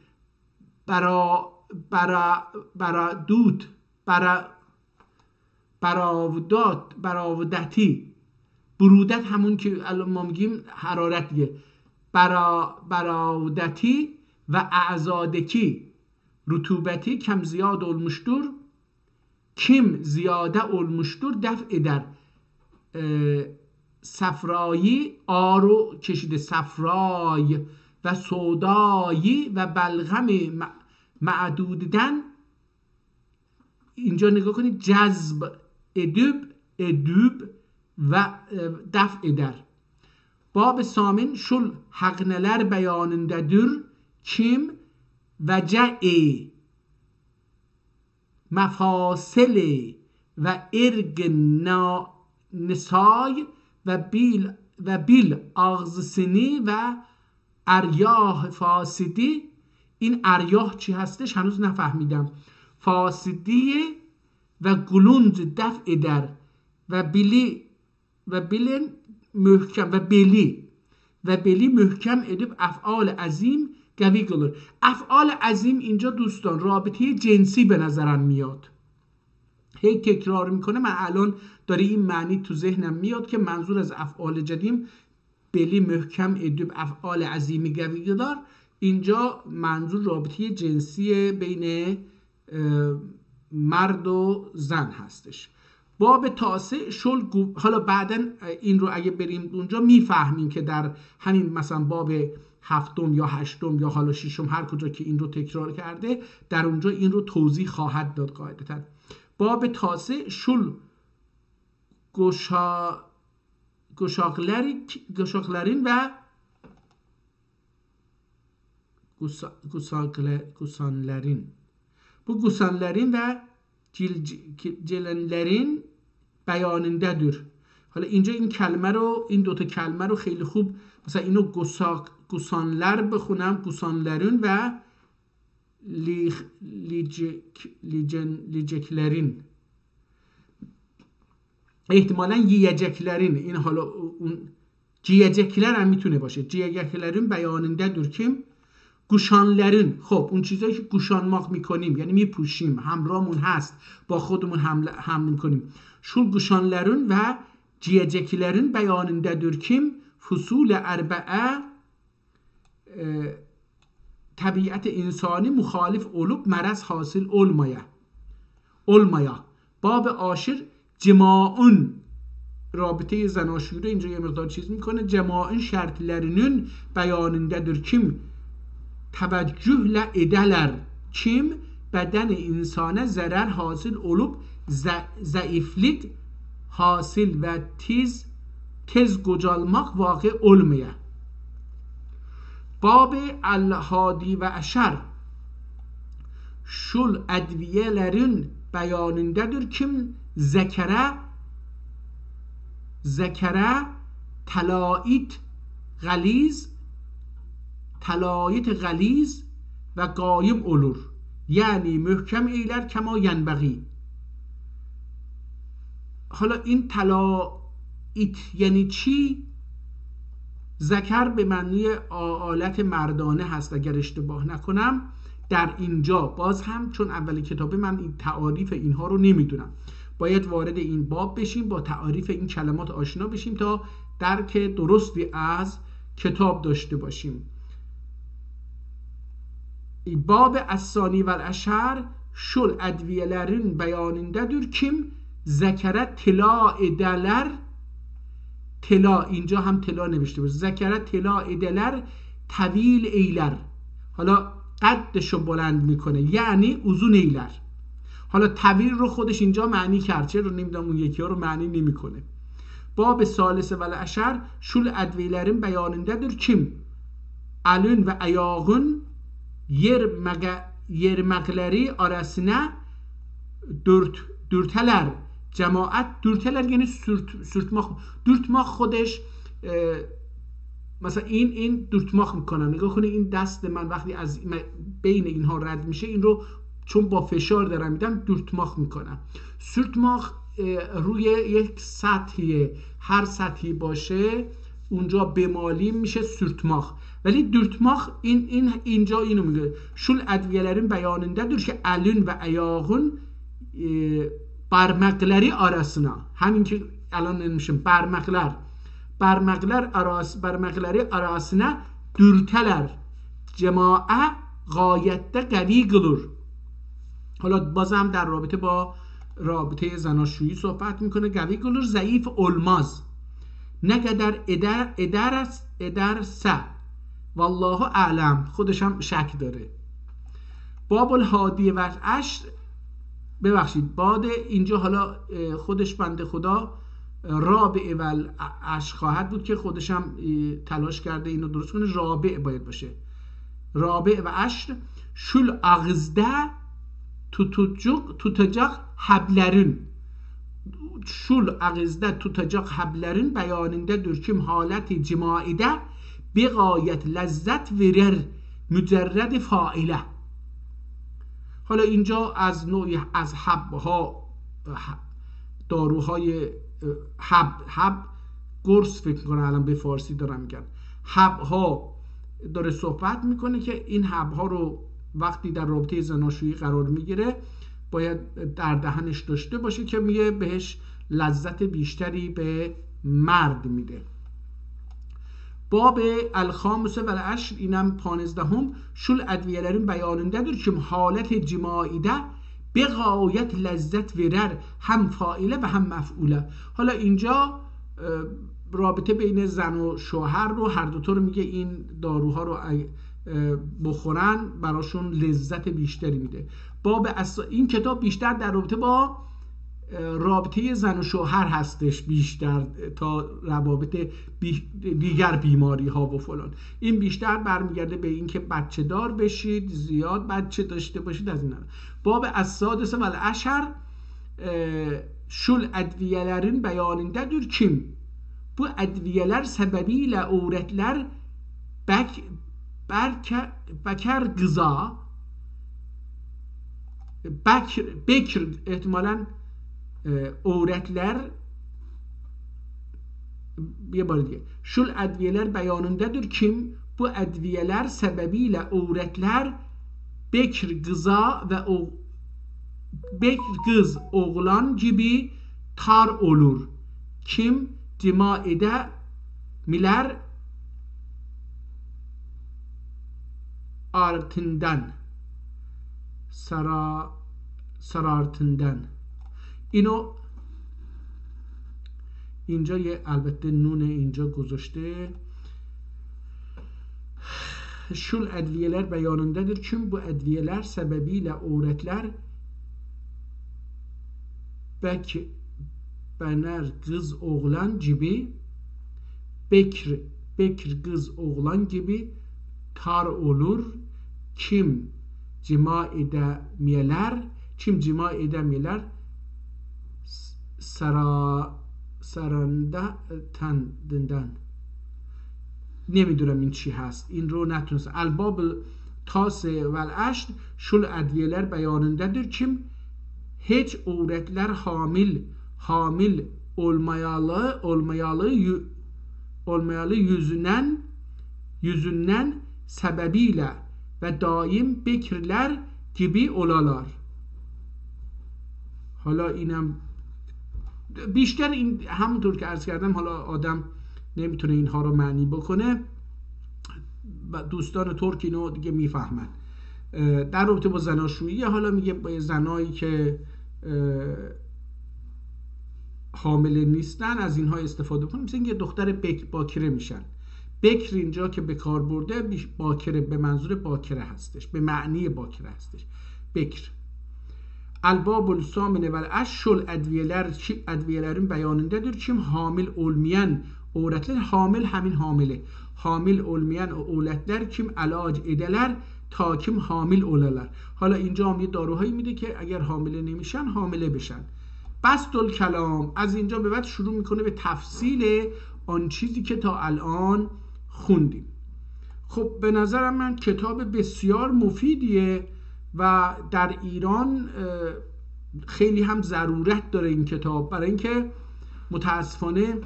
برادود براودتی. برودت همون که الان ما میگیم حرارت دیگه. براودتی و اعزادکی رطوبتی کم زیاد المشتور کم زیاده المشتور دفع در. صفرایی آرو کشیده صفرای و سودایی و بلغم معدوددن. اینجا نگاه کنید جذب ادوب و دفع در. باب ثامن شل حقنلر بیاننده در کم وجع مفاصل و ارگ نسای و بیل آغزسینی و اریاه فاسدی. این اریاه چی هستش هنوز نفهمیدم. فاسدی و گلونز دفع در و بیلی محکم ادب افعال عظیم گوی گلر. افعال عظیم اینجا دوستان رابطه جنسی به نظرم میاد، هی تکرار میکنه. من الان داره این معنی تو ذهنم میاد که منظور از افعال جدیم بلی محکم ادب افعال عظیمی گوی گلر، اینجا منظور رابطه جنسی بین مرد و زن هستش. باب تاسع شل حالا بعدن این رو اگه بریم اونجا میفهمیم که در همین مثلا باب هفتم یا هشتم یا حالا ششم هر کجا که این رو تکرار کرده در اونجا این رو توضیح خواهد داد قاعدتاً. باب تاسع شل گشاقلرین و گسانلرین. bu گسانلرین و جلنلرین بیاننده دور. حالا اینجا این کلمه رو، این دوتا کلمه رو خیلی خوب مثلا اینو گسانلر بخونم، گسانلرین و لیجکلرین، احتمالاً یجکلرین. این حالا اون جیجکلر هم میتونه باشه. جیجکلرین بیاننده دور کیم گوشانلرین. خب اون چیزایی که گوشانماق میکنیم یعنی میپوشیم، همراهمون هست، با خودمون حمل میکنیم. شول گوشانلرین و جیجکلرین بیاننده دور کیم فصول اربعه طبیعت انسانی مخالف علوب مرض حاصل علمایا. باب عاشر جماعون رابطه زناشویی اینجا یه مقدار چیز میکنه. جماعون شرطلرینون بیاننده دور کیم توجه لعدلر کیم بدن انسانه ضرر حاصل علوب ضعیفلیک حاصل و تز گجالماق واقع علمیه. باب الهادی و عشر شل ادویه لرین بیاننده در کم ذکره تلایت غلیظ و قایم اولور یعنی محکم ایلر کما ینبغی. حالا این تلایت یعنی چی؟ ذکر به معنی آلت مردانه هست اگر اشتباه نکنم. در اینجا باز هم چون اول کتابه من این تعاریف اینها رو نمیدونم، باید وارد این باب بشیم، با تعاریف این کلمات آشنا بشیم تا درک درستی از کتاب داشته باشیم. باب الثانی و العشر شل ادویلرین بیاننده دور کیم ذکره طلا ادلر. طلا اینجا هم طلا نوشته باشه. ذکره طلا ادلر طویل ایلر، حالا قدشو بلند میکنه یعنی uzun ایلر. حالا طویل رو خودش اینجا معنی کرد، چه رو نمیدونم اون یکی ها رو معنی نمیکنه. Bab salise vel eşer şul edvilerin beyanındadır kim? Alün ve ayağın yermekleri arasına dürteler. Cemaat dürteler yani dürtmak خودش مثلا این dürtmak میکنم. نگاه کنید این دست من وقتی از بین اینها رد میشه این رو چون با فشار دارم میدم dürtmak میکنم. sürtmak روی یک سطحیه، هر سطحی باشه اونجا بمالی میشه sürtmak. ولی dürtmak اینجا اینو میگه şul edviyelerin beyanındadır ki elin ve ayağın parmakları arasına. همین که الان نمیشم parmakları arasına dürteler. Cemaat gayette قوی kılır. حالا بازم در رابطه با رابطه زناشویی صحبت میکنه. قوی کلر ضعیف olmaz. نه قدر ادرسه والله اعلم، خودش هم شک داره. باب الهادی و عشر، ببخشید باد اینجا حالا خودش بنده خدا رابع و عشر خواهد بود که خودش هم تلاش کرده اینو درست کنه. رابع باید باشه. رابع و عشر شل اغزده tutacak hablerin, şul ağızda tutacak hablerin beyanındadır kim haleti cimaide bir gayet lezzet verir mücerred faile. حالا اینجا از نوعی از حبها، داروهای حب قرص فکر کنم الان به فارسی دارم میگم، حبها داره صحبت میکنه که این حبها رو وقتی در رابطه زناشویی قرار میگیره باید در دهنش داشته باشه که میگه بهش لذت بیشتری به مرد میده. باب الخامسه و العشر اینم 15 شل ادویelerin beyanındadır ki حالت جماعیده به غایت لذت ورر هم فاعله و هم مفعوله. حالا اینجا رابطه بین زن و شوهر رو هر دوتا رو میگه این داروها رو بخورن براشون لذت بیشتری میده. باب این کتاب بیشتر در رابطه با رابطه زن و شوهر هستش بیشتر تا روابط دیگر بیماری ها و فلان. این بیشتر برمیگرده به این که بچه دار بشید، زیاد بچه داشته باشید از این. باب السادسه و العشر şul edviyelerin beyanındadır kim? Bu edviyeler sebebiyle öğretler bekar kıza bekir ihtimalen öğretler bir bari diye. Şul edviyeler beyanındadır kim? Bu edviyeler sebebiyle öğretler bekir kıza ve bekir kız oğlan gibi tar olur. Kim cima ede miler artından sarartından. اینو اینجا یه البته نون اینجا گذاشته. şul edviyeler beyanındadır kim bu edviyeler sebebiyle öğretler bener kız oğlan gibi bekir kız oğlan gibi tar olur. Kim cima edemeyeler saranda tendından. نمیدونم این چی هست، این رو نتونست. الباب تاسه و العشر شل ادویهler beyanındadır kim hiç öğretler hamil olmayalı yüzünden sebebiyle ve daim bekirler gibi olalar. حالا اینم بیشتر این همونطور که عرض کردم حالا آدم نمیتونه اینها رو معنی بکنه و دوستان ترک اینو دیگه میفهمن. در رابطه با زناشویی حالا میگه با زنایی که حامل نیستن از اینها استفاده کنیم. مثل اینکه دختر باکره میشن. بکر اینجا که به کار برده باکره به منظور باکره هستش، به معنی باکره هستش. بکر الباب السامنه و اشل ادویelerin beyanındadır kim hamil olmayan öğretler, hamil həmin hamile, hamil olmayan öğretler kim علاج edeler تا kim hamil olalar. حالا اینجا هم یه داروهایی میده که اگر حامله نمیشن حامله بشن. بسط الکلام، از اینجا به بعد شروع میکنه به تفصیل آن چیزی که تا الان خوندیم. خب به نظرم من کتاب بسیار مفیدیه و در ایران خیلی هم ضرورت داره این کتاب، برای اینکه متاسفانه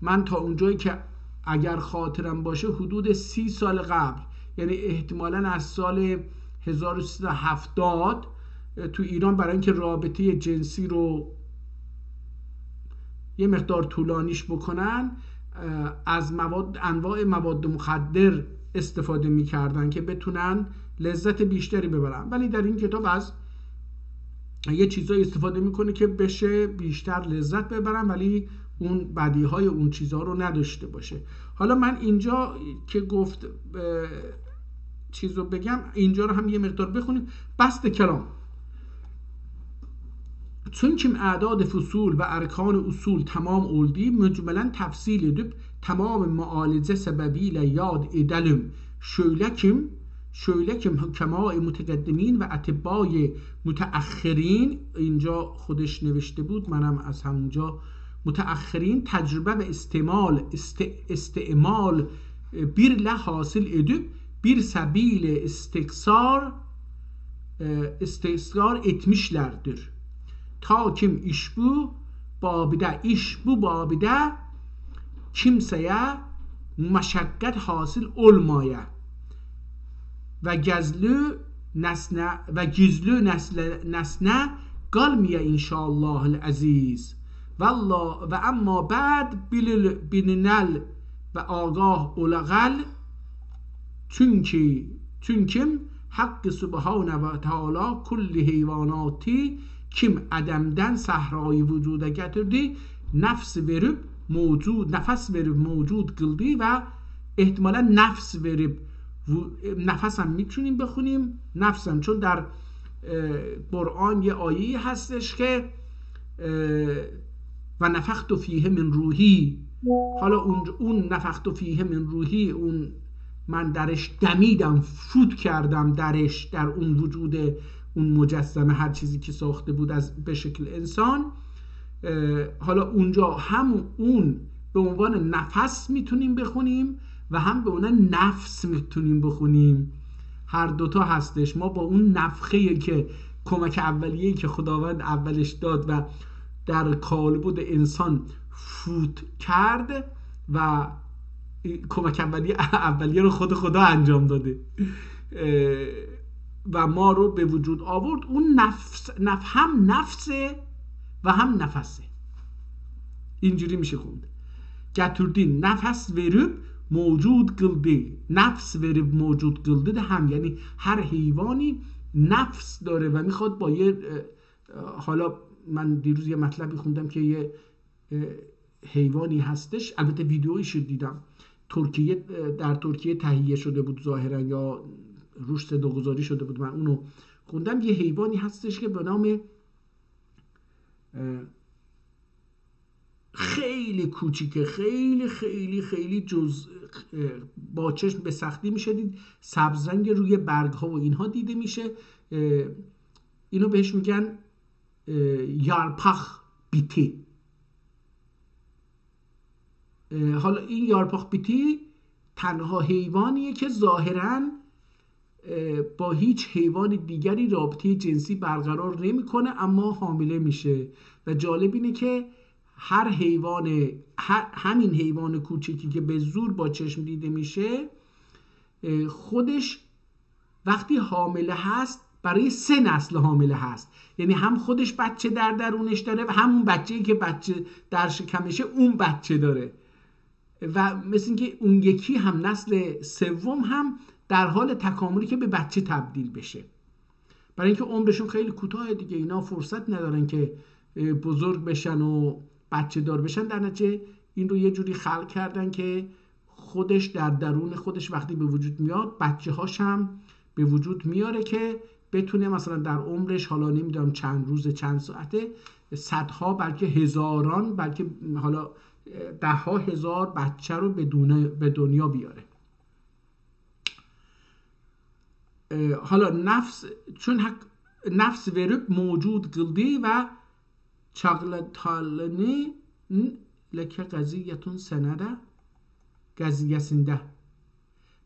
من تا اونجایی که اگر خاطرم باشه حدود 30 سال قبل، یعنی احتمالاً از سال 1370 تو ایران برای اینکه رابطه جنسی رو یه مقدار طولانیش بکنن از انواع مواد مخدر استفاده میکردن که بتونن لذت بیشتری ببرن، ولی در این کتاب از یه چیزایی استفاده میکنه که بشه بیشتر لذت ببرن ولی اون بدیهای اون چیزها رو نداشته باشه. حالا من اینجا که گفت چیز رو بگم، اینجا رو هم یه مقدار بخونیم. بسط کلام چون kim اعداد فصول و ارکان اصول تمام oldu mecmelen tefsil edip tamam mualize sebebiyle yad edelim şöyle kim hükemای متقدمین و اتباع متأخرین، اینجا خودش نوشته بود منم از همونجا، متأخرین تجربه و استعمال bir le حاصل edip bir sebil istisgar etmişlerdir. Ta kim iş bu babide kimseye meşakkat hasıl olmaya ve gizli nesne kalmaya inşallahül aziz. Vallah ve amma ba'd bilinel ve agah olağal çünkü hakkı subhane ve teala kulli heyvanati kim adamdan sahrayı vücuda getirdi, nefs verip mevcud kıldı ve ihtimalen nefs verip نفسم میتونیم بخونیم نفسم، چون در قرآن یه آیه‌ای هستش که و نفخت فیه من روحی، حالا اون نفخت فیه من روحی، اون من درش دمیدم، فوت کردم درش، در اون وجود اون مجسمه، هر چیزی که ساخته بود به شکل انسان. حالا اونجا هم اون به عنوان نفس میتونیم بخونیم و هم به اون نفس میتونیم بخونیم، هر دوتا هستش. ما با اون نفخه که کمک اولیه‌ای که خداوند اولش داد و در کالبد انسان فوت کرد و کمک اولیه رو خدا انجام داده و ما رو به وجود آورد، اون هم نفسه و هم نفسه، اینجوری میشه خوند. گتردین نفس verip موجود kıldı، نفس verip موجود kıldı ده هم، یعنی هر حیوانی نفس داره و میخواد با یه، حالا من دیروز یه مطلبی خوندم که یه حیوانی هستش، البته ویدیویش دیدم، در ترکیه تهیه شده بود ظاهرا یا روش صداگذاری شده بود، من اونو خوندم. یه حیوانی هستش که به نام خیلی کوچیکه، خیلی خیلی خیلی با چشم به سختی میشه دید، سبز رنگ، روی برگ ها و اینها دیده میشه. اینو بهش میگن یارپاخ بیتی. حالا این یارپاخ بیتی تنها حیوانیه که ظاهراً با هیچ حیوان دیگری رابطه جنسی برقرار نمیکنه اما حامله میشه و جالب اینه که همین حیوان کوچکی که به زور با چشم دیده میشه خودش وقتی حامله هست برای 3 نسل حامله هست، یعنی هم خودش بچه در درونش داره و همون بچه‌ای که بچه در شکمشه اون بچه داره و مثل اینکه اون یکی هم نسل سوم هم در حال تکاملی که به بچه تبدیل بشه، برای اینکه عمرشون خیلی کوتاه دیگه، اینا فرصت ندارن که بزرگ بشن و بچه دار بشن. در نتیجه این رو یه جوری خلق کردن که خودش در درون خودش وقتی به وجود میاد بچه هاش هم به وجود میاره که بتونه مثلا در عمرش حالا نمیدونم چند روز چند ساعته صدها بلکه هزاران بلکه حالا ده ها هزار بچه رو به دنیا بیاره. حالا نفس چون نفس verip موجود قلدی و çağlatalını leke gaziyetun senede gaziyesinde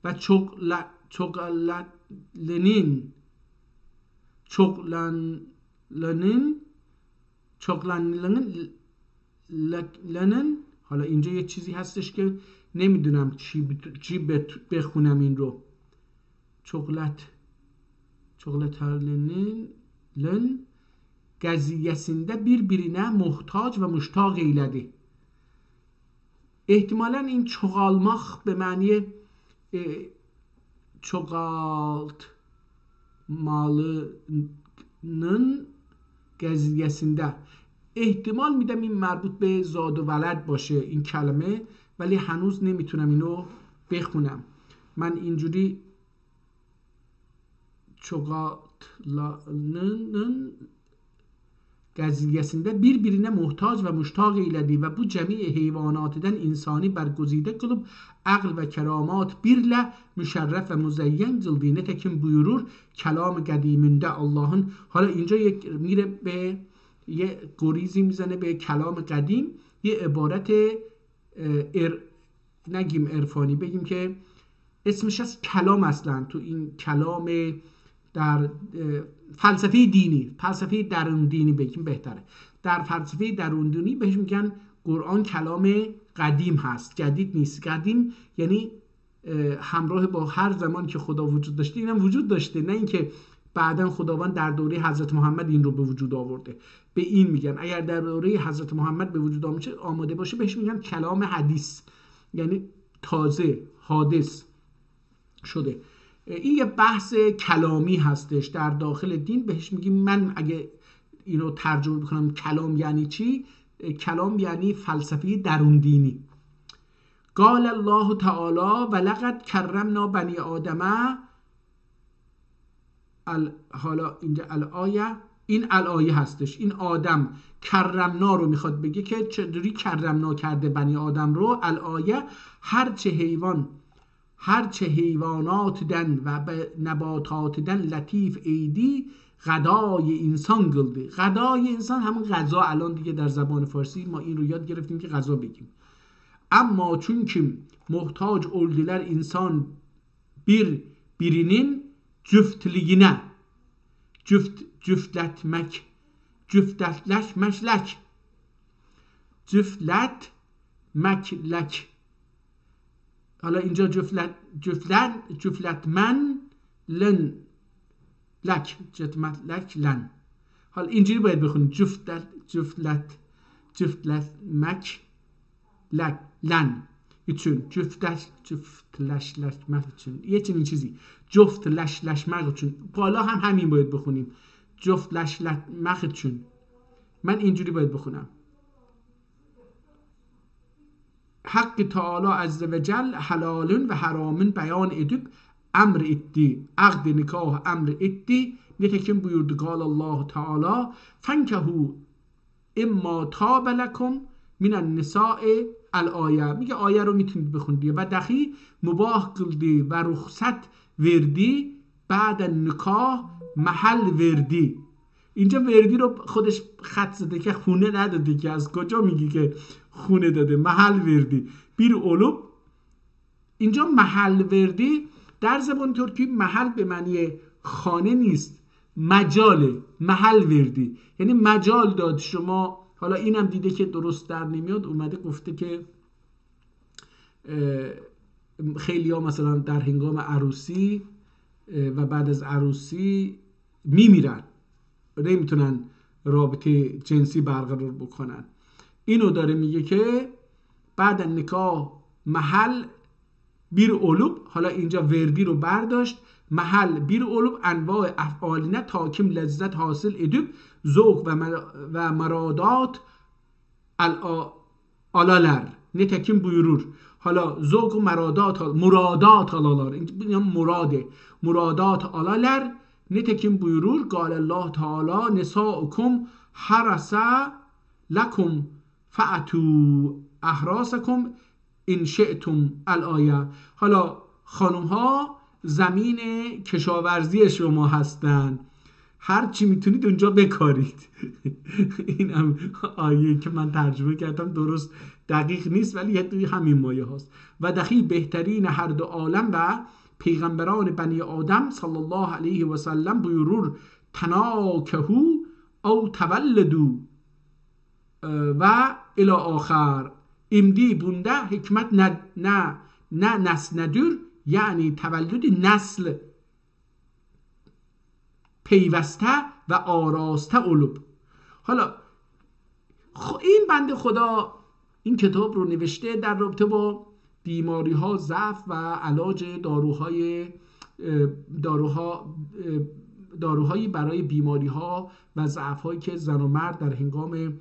ve çoklanlanın حالا اینجا یه چیزی هستش که نمیدونم چی بخونم این رو. çoklanlanın gaziyesinde birbirine muhtaç ve müştaq eyledi. احتمالاً این çoğalmak به معنی çoğaltmalının gaziyesinde. احتمال میدم این مربوط به زاد و ولد باشه این کلمه، ولی هنوز نمیتونم اینو بخونم. من اینجوری çoğaltlanın gaziyesinde birbirine muhtaç ve müştaq eyledi ve bu cemi heyvanatiden insani berguzide kılıp aql ve keramat birle müşerref ve müzeyyen kıldığını tekin buyurur kelam قدیمinde Allah'ın. حالا اینجا میره به یه گریزی میزنه به کلام قدیم، یه عبارت نگیم عرفانی، بگیم که اسمش از کلام. اصلا تو این کلام در فلسفه دینی، فلسفه درون دینی بگیم بهتره، در فلسفه درون دینی بهش میگن قرآن کلام قدیم هست، جدید نیست. قدیم یعنی همراه با هر زمان که خدا وجود داشته اینم وجود داشته، نه اینکه بعداً خداوند در دوره حضرت محمد این رو به وجود آورده. به این میگن اگر در دوره حضرت محمد به وجود آمده باشه بهش میگن کلام حدیث، یعنی تازه حادث شده. این یه بحث کلامی هستش در داخل دین، بهش میگیم، من اگه اینو ترجمه بکنم کلام یعنی چی؟ کلام یعنی فلسفه درون دینی. قال الله تعالی ولقد کرمنا بنی آدم. حالا اینجا الآیه، این الآیه هستش، این آدم کرمنا رو میخواد بگه که چطوری کرمنا کرده بنی آدم رو. الآیه هرچه حیوانات دن و به نباتات دن لطیف ایدی غذای انسان گلده. غذای انسان همون غذا، الان دیگه در زبان فارسی ما این رو یاد گرفتیم که غذا بگیم. اما چون که محتاج oldular insan birinin cüftliğine, cüftletmek, cüftletmeklek. حالا اینجا جفتلتمن لن لک جفتلک لن. حالا اینجوری باید بخونیم جفتلتمک لک لن için جفتلشلشمک için یه چنین چیزی، جفتلشلشمک için بالا هم همین باید بخونیم، جفتلشلشمک için. من اینجوری باید بخونم. Hakkı Teala Azze ve Celle halalın ve haramın beyan edip emr etti. Aqd-i nikah emr etti. Nitekim buyurdu Allahu Teala fenkehu imma tabelekum minen nisa'i el-ayye. میگه آیه رو میتونید بخونید. و دخی مباح کردی و رخصت وردی بعد نکاح محل وردی. اینجا وردی رو خودش خط زده که خونه نداده، که از کجا میگی که خونه داده؟ محل وردی bir olup. اینجا محل وردی در زبان ترکی محل به معنی خانه نیست، مجاله. محل وردی یعنی مجال داد شما. حالا اینم دیده که درست در نمیاد، اومده گفته که خیلی ها مثلا در هنگام عروسی و بعد از عروسی میمیرن، نمیتونن رابطه جنسی برقرار بکنن. اینو داره میگه که بعد نکاح محل bir olup. حالا اینجا وردی رو برداشت، محل bir olup انواع افعالینه تاکم لذت حاصل edip ذوق و مرادات alalar. Nitekim buyurur. Hala zevk و muradat alalar. İnce muradat alalar. Nitekim buyurur Allah Teala nisaukum harasa lakum fa'tu ahrasakum in şe'tum الآیه. حالا خانم ها زمین کشاورزی شما هستن، هر چی میتونید اونجا بکارید. این هم آیه که من ترجمه کردم درست دقیق نیست ولی یه همین مایه هاست. و دخیل بهترین هر دو عالم و پیغمبران بنی آدم صلی الله علیه و سلم buyurur تناکهو او تولدو و الی آخر. امدی bunda hikmet ne nesnedir, yani تولد نسل پیوسته و آراسته olup. حالا این بنده خدا این کتاب رو نوشته در رابطه با بیماری ها، ضعف و علاج داروهایی برای بیماری ها و ضعف هایی که زن و مرد در هنگام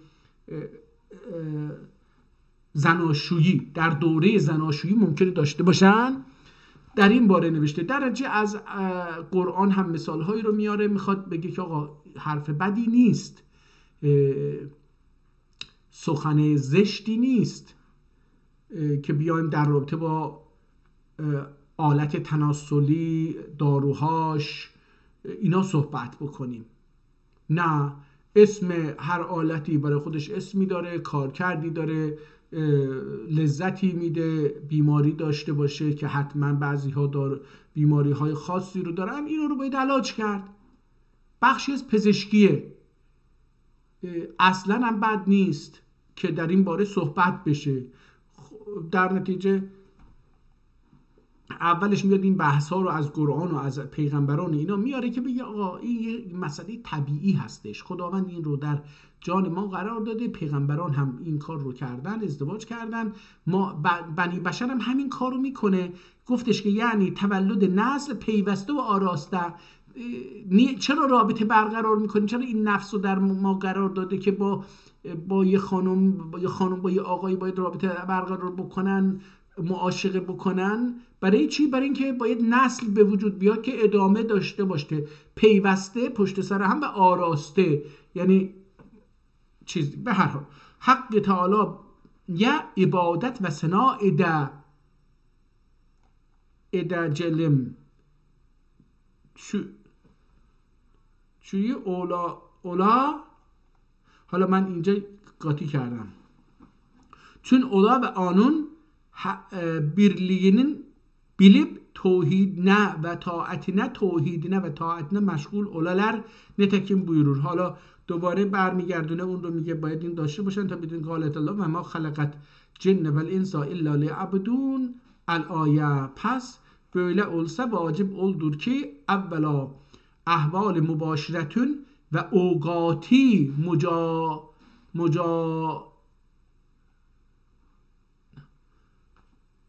زناشویی، در دوره زناشویی ممکنه داشته باشن، در این باره نوشته. درجه از قرآن هم مثال هایی رو میاره، میخواد بگه که آقا حرف بدی نیست، سخن زشتی نیست که بیایم در رابطه با آلت تناسلی، داروهاش، اینا صحبت بکنیم. نه، اسم هر آلتی برای خودش اسمی داره، کارکردی داره، لذتی میده. بیماری داشته باشه که حتما بعضی ها بیماری های خاصی رو دارن، اینا رو باید علاج کرد. بخشی از پزشکیه، اصلا هم بد نیست که در این باره صحبت بشه. در نتیجه اولش میاد این بحث ها رو از قرآن و از پیغمبران اینا میاره که بگه آقا این یه مسئله طبیعی هستش، خداوند این رو در جان ما قرار داده، پیغمبران هم این کار رو کردن، ازدواج کردن، ما بنی بشر هم همین کار رو میکنه. گفتش که یعنی تولد نسل پیوسته و آراسته. چرا رابطه برقرار میکنیم؟ چرا این نفس رو در ما قرار داده که با یه خانم با یه آقایی باید رابطه برقرار بکنن، معاشقه بکنن؟ برای چی؟ برای اینکه باید نسل به وجود بیاد که ادامه داشته باشه، پیوسته پشت سر هم و آراسته. یعنی چیز به هر حال حق تعالی یا عبادت و ثنا ادا جلم چوی اولا. حالا من اینجا قاطی کردم، چون اولا و آنون birliğinin bilip tevhidine ve taatine meşgul olalar. Nitekim buyurur. حالا دوباره برمیگردونه اون رو، میگه باید این داشته باشن تا بدون قالت الله و ما خلقت جن و الانس الا لیعبدون الآیه. پس böyle olsa vacip oldur ki evvela ahval mübaşiretün ve اوقاتی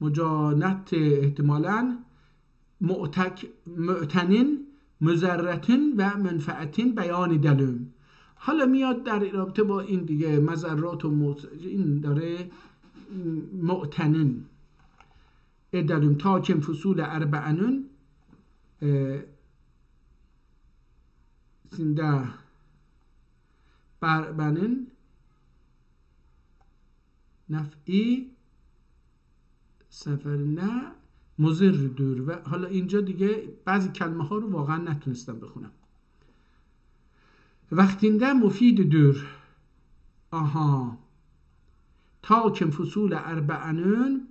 مجانت احتمالاً معتنین مضرتین و منفعتین بیان دلم. حالا میاد در رابطه با این دیگه مضرات و این داره معتنین ادلم تاکم فصول اربعنون زنده بربنین نفعی سفرنه مضر. و حالا اینجا دیگه بعضی کلمه ها رو واقعا نتونستم بخونم. وقتینده مفید دور تا کم فصول اربعنون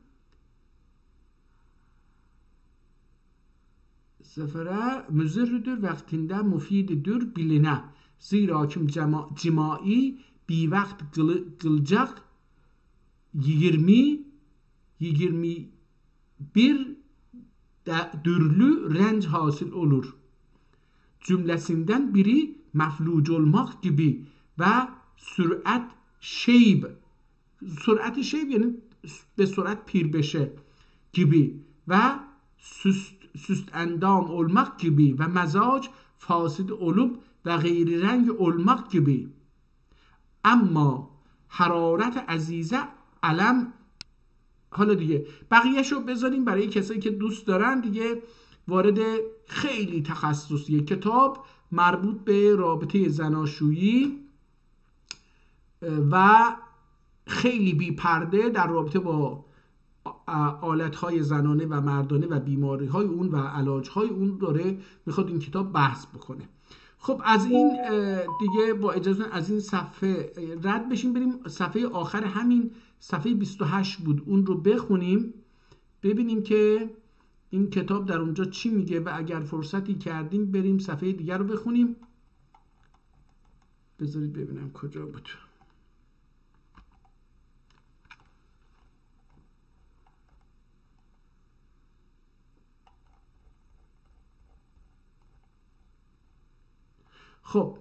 سفره مضر دور. وقتینده مفید دور biline. زیرا کم cimai bir vakt kılacak 21 türlü renç hasıl olur. Cümlesinden biri mefluc olmak gibi ve sürat şeyb yani به سرعت پیر بشه gibi ve süst endam olmak gibi ve مزاج فاسد olup ve غیر رنگ olmak gibi. Ama hararet azize alem حالا دیگه بقیه‌شو بذاریم برای کسایی که دوست دارن دیگه وارد خیلی تخصصی کتاب مربوط به رابطه زناشویی و خیلی بی پرده در رابطه با آلت‌های زنانه و مردانه و بیماری‌های اون و علاج‌های اون داره میخواد این کتاب بحث بکنه. خب از این دیگه با اجازه از این صفحه رد بشیم، بریم صفحه آخر همین صفحه 28 بود، اون رو بخونیم ببینیم که این کتاب در اونجا چی میگه و اگر فرصتی کردیم بریم صفحه دیگر رو بخونیم. بذارید ببینم کجا بود. خب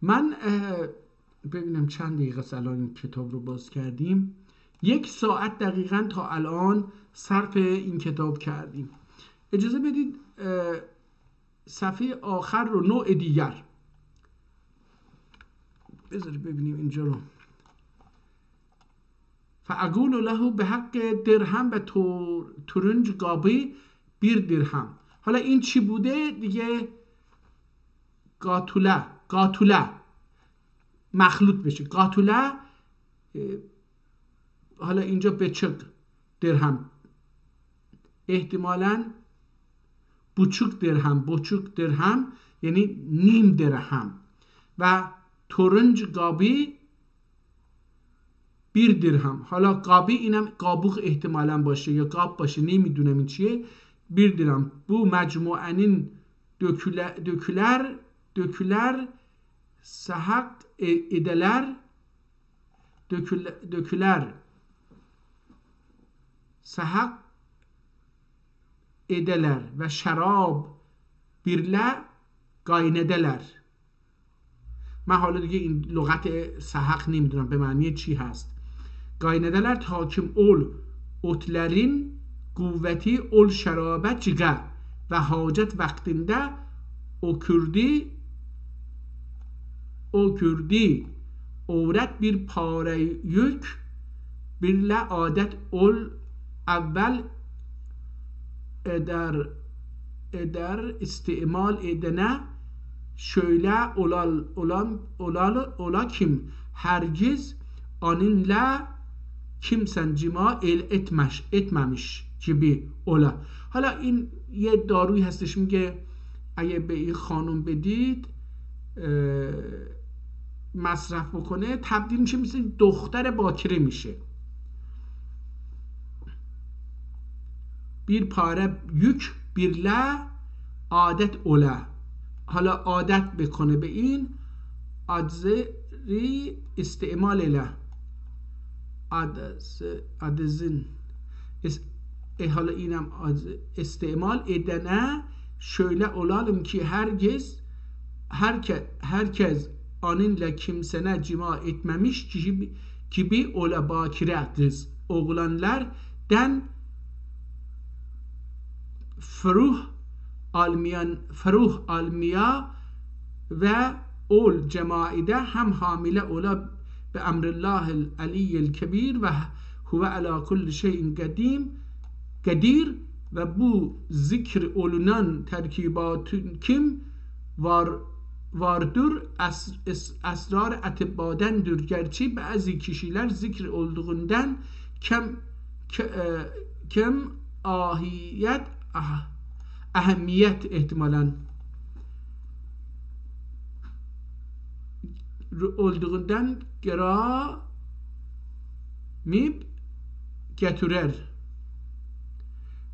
من ببینم چند دقیقه الان این کتاب رو باز کردیم. 1 ساعت دقیقاً تا الان صرف این کتاب کردیم. اجازه بدید صفحه آخر رو نوع دیگر بذارید ببینیم اینجا رو. فاقول له به حق درهم و تورنج گابی 1 درهم. حالا این چی بوده دیگه؟ گاتوله مخلوط بشه. گاتوله حالا اینجا بچک درهم، احتمالاً بوچوک درهم یعنی نیم درهم و تورنج گابی 1 درهم. حالا گابی اینم قابوق احتمالاً باشه یا قاب باشه، نمیدونم این چیه. 1 درهم bu mecmuanin döküler sahak edeler ve şarab birle gaynedeler. من حالا دیگه این لغت سحق نمیدونم به معنی چی هست. گaynedeler takim ol otlerin kuvveti ol şarabet cige ve hacet vaktinde o kürdü öğret bir pare yük birle adet ol evvel eder istimal edene şöyle ola kim hergiz aninle kimsen cima etmemiş gibi ola. حالا این یه دارویی هستش میگه اگه به این خانم بدید مصرف بکنه تبدیل میشه مثل دختر باکره میشه. bir pare yük birle adet ola. حالا عادت بکنه به این ادزری استعمال اله ادزن حالا اینم استعمال edene şöyle olalım ki herkes onunla kimsene cima etmemiş gibi ola bakire kız oğlanlardan فروح almiya ve ol cemaide hem hamile ola be emrillahil aliyyil kebir ve huve ala kulli şeyin kadir ve bu zikr olunan terkibatın kim vardır esrar atibadendir. Gerçi bazı kişiler zikr olduğundan kem ahemmiyet ihtimalen olduğundan gera mib getirir.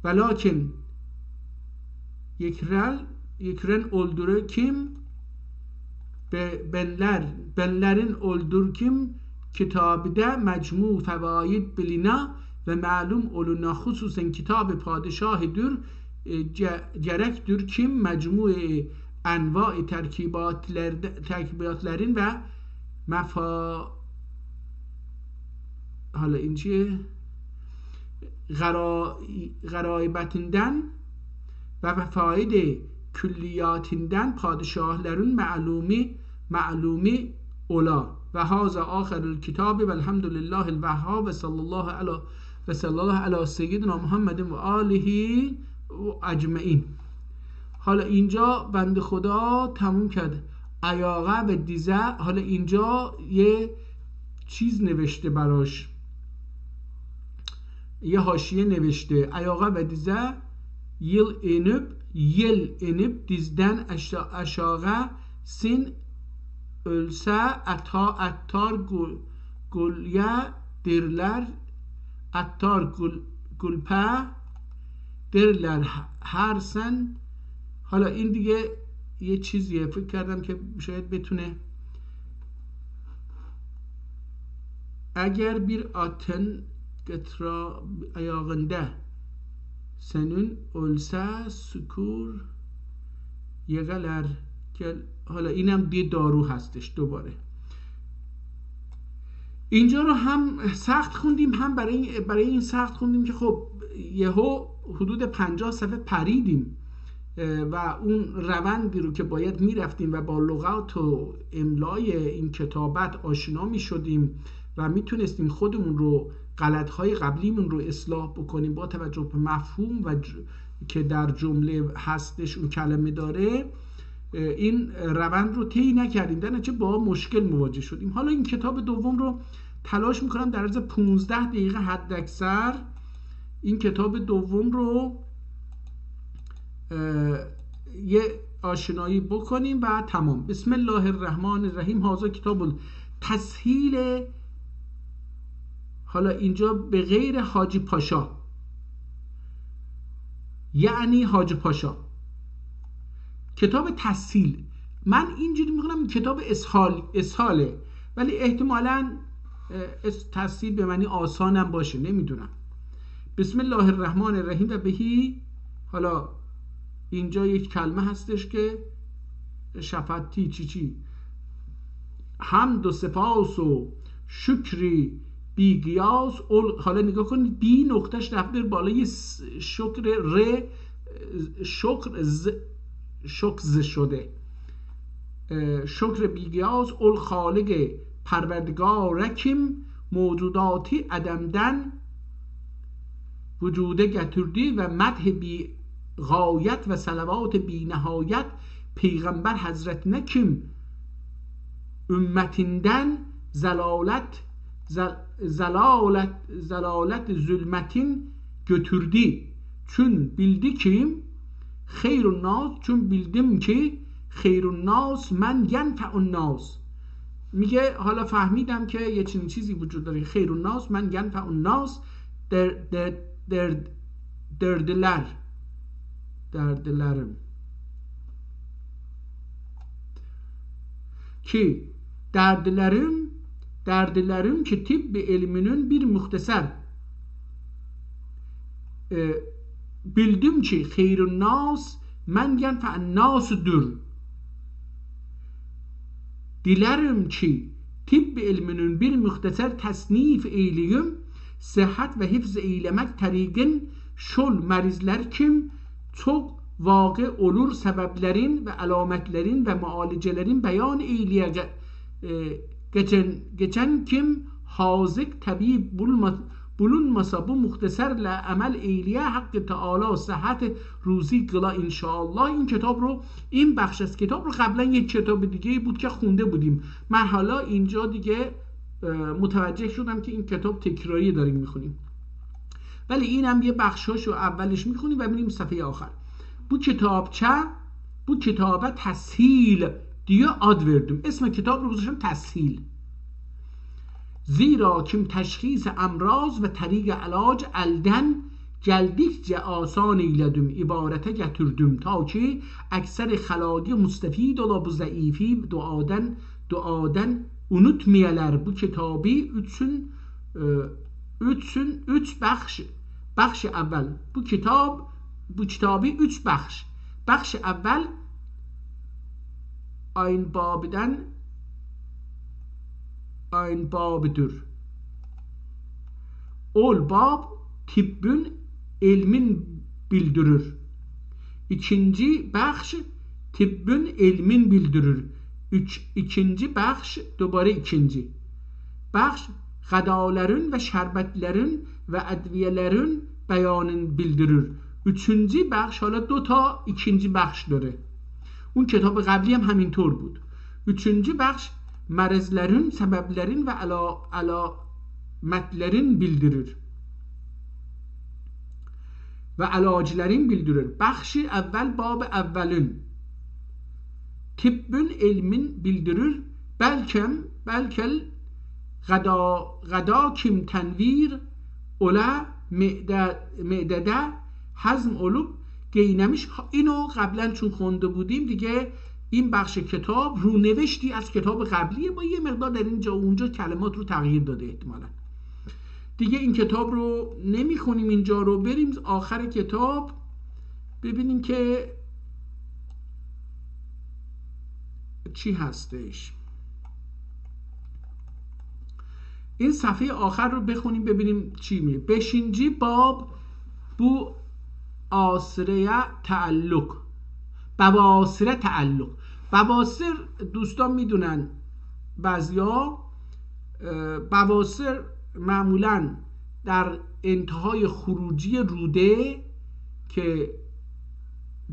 Velakin yekren öldürür kim benlerin öldür kim kitabıda mecmu fevaid bilina ve malum oluna hususen kitab padişahıdır gerektir kim mecmu enva terkibatlerin ve hala این چیه غرایبetinden ve faide külliyatinden padişahların ma'lumi ola ve haza ahirul kitabı velhamdülillahil vehhab ve sallallahu ala و صلی الله علی سیدنا محمد و آله و اجمعین. حالا اینجا بنده خدا تموم کرد ایاغه و دیزه. حالا اینجا یه چیز نوشته براش، یه حاشیه نوشته ایاغه و دیزه yıl enip dizden aşağı sin ölse attar gulye derler, attar gulpe derler her sen. حالا این دیگه یه چیزیه، فکر کردم که شاید بتونه اگر bir atın ayağında senin ölse سکور یگلر که حالا اینم یه دارو هستش. دوباره اینجا رو هم سخت خوندیم، هم برای این سخت خوندیم که خب یهو حدود 50 صفحه پریدیم و اون روندی رو که باید میرفتیم و با لغات و املای این کتابت آشنا میشدیم و میتونستیم خودمون رو غلط‌های قبلیمون رو اصلاح بکنیم با توجه به مفهوم و که در جمله هستش اون کلمه داره، این روند رو طی نکردیم، در نتیجه با مشکل مواجه شدیم. حالا این کتاب دوم رو تلاش میکنم در عرض 15 دقیقه حد اکثر این کتاب دوم رو یه آشنایی بکنیم و تمام. بسم الله الرحمن الرحیم. هذا کتاب تسهیل، حالا اینجا به غیر حاجی پاشا، یعنی حاجی پاشا، کتاب تسهیل. من اینجوری میخونم کتاب اسهاله، ولی احتمالاً تسهیل به معنی آسانم باشه، نمیدونم. بسم الله الرحمن الرحیم و بهی. حالا اینجا یک کلمه هستش که شفتی چی حمد و سپاس و شکری بی قیاس. حالا نگاه کنید بی نقطهش رفته بالای شکر ر، شکر شده. شکر بی قیاس اول خالق پروردگارکیم موجوداتی عدمدن وجوده گتردی و مدح بی غایت و صلوات بی نهایت پیغمبر حضرت نکیم امتیندن زلالت ظلمتین götürdü. چون bildi ki خیرون ناس، چون bildim که خیرون ناس من ینفع الناس. میگه حالا فهمیدم که یه چنین چیزی وجود داره، خیرون ناس من ینفع الناس، derdlerim ki derdlerim ki tıbbi ilminin bir muhteser. Bildim ki hayrun nas men yenfe'en nasudur. Dilerim ki tıbbi ilminin bir muhteser tasnif eyleyim, sıhhat ve hifz eylemek tariqin şol merizler kim çok vaqe olur sebeplerin ve alametlerin ve mualicelerin beyan eyleye geçen kim hazik tabib bulunmasa bu muhtasarla amel eyleye hakkı Teala صحت روزی قلا انشاءالله. این کتاب رو، این بخش از کتاب رو قبلا یک کتاب دیگه بود که خونده بودیم. من حالا اینجا دیگه متوجه شدم که این کتاب تکراری داریم میخونیم، ولی اینم یه بخشاشو اولش میخونیم و میریم صفحه آخر. Bu kitaba تسهیل diye ad verdim. اسم کتاب رو گذاشتم تسهیل. زیرا kim تشخیص امراض و طریق علاج elden geldikçe آسان eyledim ibarete getirdim ta ki اکثر خلایق مستفید ola bu zayıfi duadan unutmayalar. Bu kitabı üç بخش اول. bu kitabı üç بخش اول این babıdır. Ol bab tibbün ilmin bildirir. İkinci بخش tibbün ilmin bildirir. İkinci بخش دوباره ikinci بخش Gıdaların ve şerbetlerin ve adviyelerin beyanını bildirir. Üçüncü بخش حالا دو تا ikinci بخش داره. اون کتاب قبلی هم همینطور بود. Üçüncü بخش مرضlerin, sebeplerin ve alametlerin bildirir. Ve alaclerin bildirir. Baxşı evvel bab evvelin. Tibbün ilmin bildirir. Belkel gada kim tenvir ola معدده هضم olup گینمش. اینو قبلا چون خونده بودیم دیگه این بخش کتاب رونوشتی از کتاب قبلیه، با یه مقدار در اینجا و اونجا کلمات رو تغییر داده احتمالا. دیگه این کتاب رو نمیخونیم اینجا رو، بریم آخر کتاب ببینیم که چی هستش. این صفحه آخر رو بخونیم ببینیم چی میگه. بشینجی باب بو آسره تعلق. بواسر تعلق. بواسر دوستان میدونن بعضیا، بواسر معمولا در انتهای خروجی روده که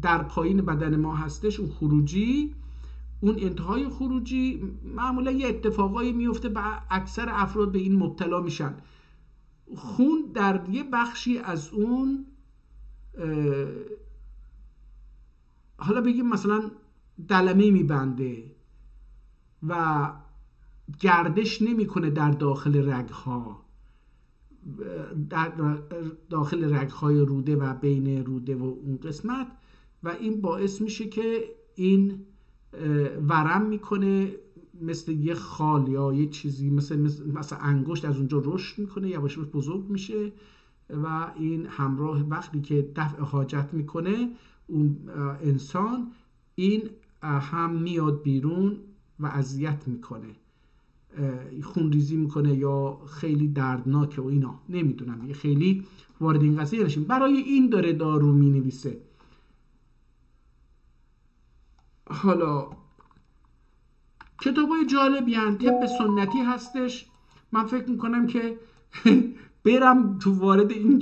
در پایین بدن ما هستش، اون خروجی، اون انتهای خروجی معمولا یه اتفاقایی میفته و اکثر افراد به این مبتلا میشن. خون در یه بخشی از اون حالا بگیم مثلا دلمه میبنده و گردش نمیکنه در داخل رگها، در داخل رگهای روده و بین روده و اون قسمت، و این باعث میشه که این ورم میکنه مثل یه خال یا یه چیزی مثل انگشت از اونجا رشد میکنه، یواش یواش بزرگ میشه و این همراه وقتی که دفع حاجت میکنه اون انسان، این هم میاد بیرون و اذیت میکنه، خونریزی میکنه یا خیلی دردناکه و اینا، نمیدونم یه خیلی وارد این قضیه نشیم. برای این داره دارو مینویسه. حالا کتابای جالبی هستند، طب سنتی هستش. من فکر میکنم که برم تو وارد این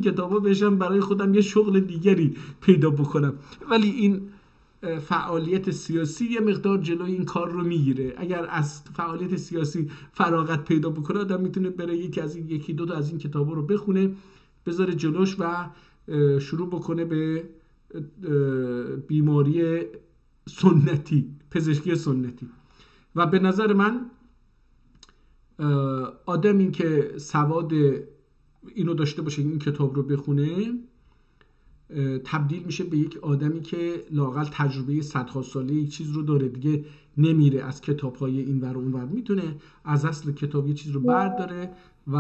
کتابا بشم، برای خودم یه شغل دیگری پیدا بکنم، ولی این فعالیت سیاسی یه مقدار جلوی این کار رو میگیره. اگر از فعالیت سیاسی فراغت پیدا بکنه آدم میتونه بره یکی دو تا از این کتابا رو بخونه، بذاره جلوش و شروع بکنه به بیماری سنتی، پزشکی سنتی. و به نظر من آدمی که سواد اینو داشته باشه، این کتاب رو بخونه، تبدیل میشه به یک آدمی که لااقل تجربه صدها ساله یک چیز رو داره، دیگه نمیره از کتاب‌های این ور و اون ور، میتونه از اصل کتاب یه چیز رو برداره و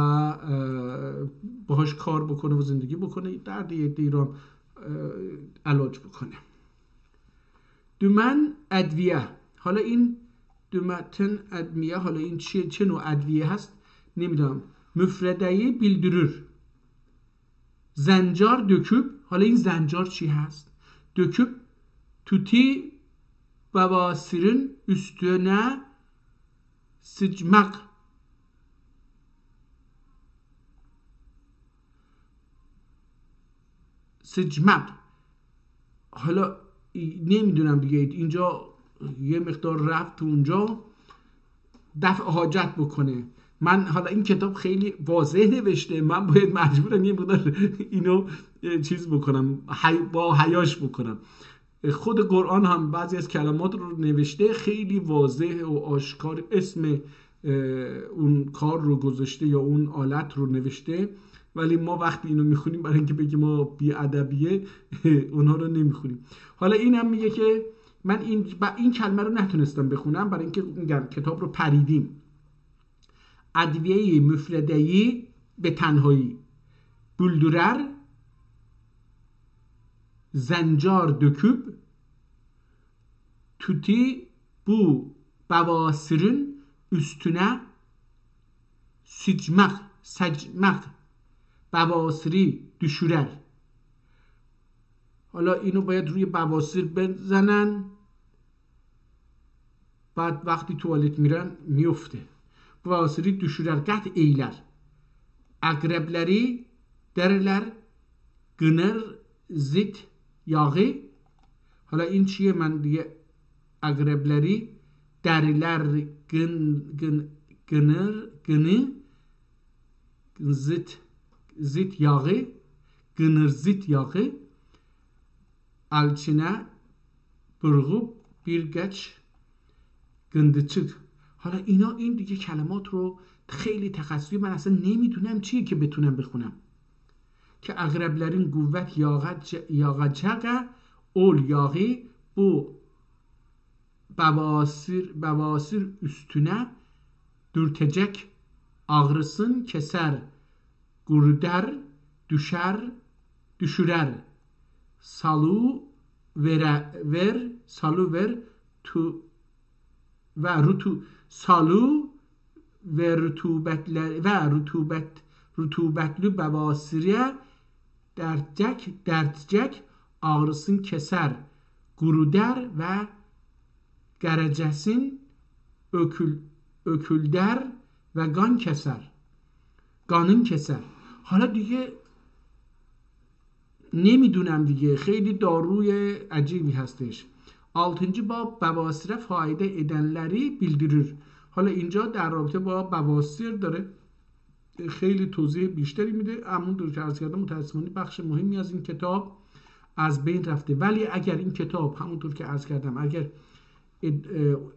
باهاش کار بکنه و زندگی بکنه، درد یه رو علاج بکنه. دومن ادویه. حالا این دومتن ادویه، حالا این چه نوع ادویه هست نمیدونم. مفردهی bildirir. زنجار döküp. حالا این زنجار چی هست؟ döküp tuti bavasirin üstüne sıçmak. sıçmak. حالا نمیدونم دیگه، اینجا یه مقدار رفت تو اونجا دفع حاجت بکنه. من حالا این کتاب خیلی واضح نوشته، من باید مجبورم یه مقدار اینو چیز بکنم، با حیاش بکنم. خود قرآن هم بعضی از کلمات رو نوشته خیلی واضح و آشکار، اسم اون کار رو گذاشته یا اون آلت رو نوشته، ولی ما وقتی اینو میخونیم برای اینکه بگیم ما بی‌ادبیه اونها رو نمیخونیم. حالا این هم میگه که من این کلمه رو نتونستم بخونم برای اینکه میگم کتاب رو پریدیم. ادویه مفردهی به تنهایی. بولدورر زنجار döküp tuti bu bavasirin üstüne sıçmak. بواسری düşürer. حالا اینو باید روی بواسیر بزنن، بعد وقتی توالت میرن میفته. bavasiri düşürər, qət eylər. Əqrəbləri dərlər, qınır, zit, yağı. حالا این چیه؟ من دیگه əqrəbləri dərilər, qınır, zit yağı, qınır, zit yağı, alçinə, burğub, bir gəç, gındıçık. حالا این دیگه کلمات رو خیلی تخصصی من اصلا نمیدونم چیه که بتونم بخونم. که əqrəblərin qüvvət yağacağı ol yağı bu bavasir üstüne dürtecek, ağrısın, keser, gurder, düşürer, salu ver tu ve rutubetli bavasiriye dertcek, ağrısın, keser, guruder ve gerecesin, ökülder ve gan keser. Ganın keser. حالا دیگه نمیدونم دیگه، خیلی داروی عجیبی هستش. 6. باب بواسیر فایده edenleri bildirir. حالا اینجا در رابطه با بواسیر داره خیلی توضیح بیشتری میده. همونطور که عرض کردم متاسفانه بخش مهمی از این کتاب از بین رفته، ولی اگر این کتاب همونطور که عرض کردم اگر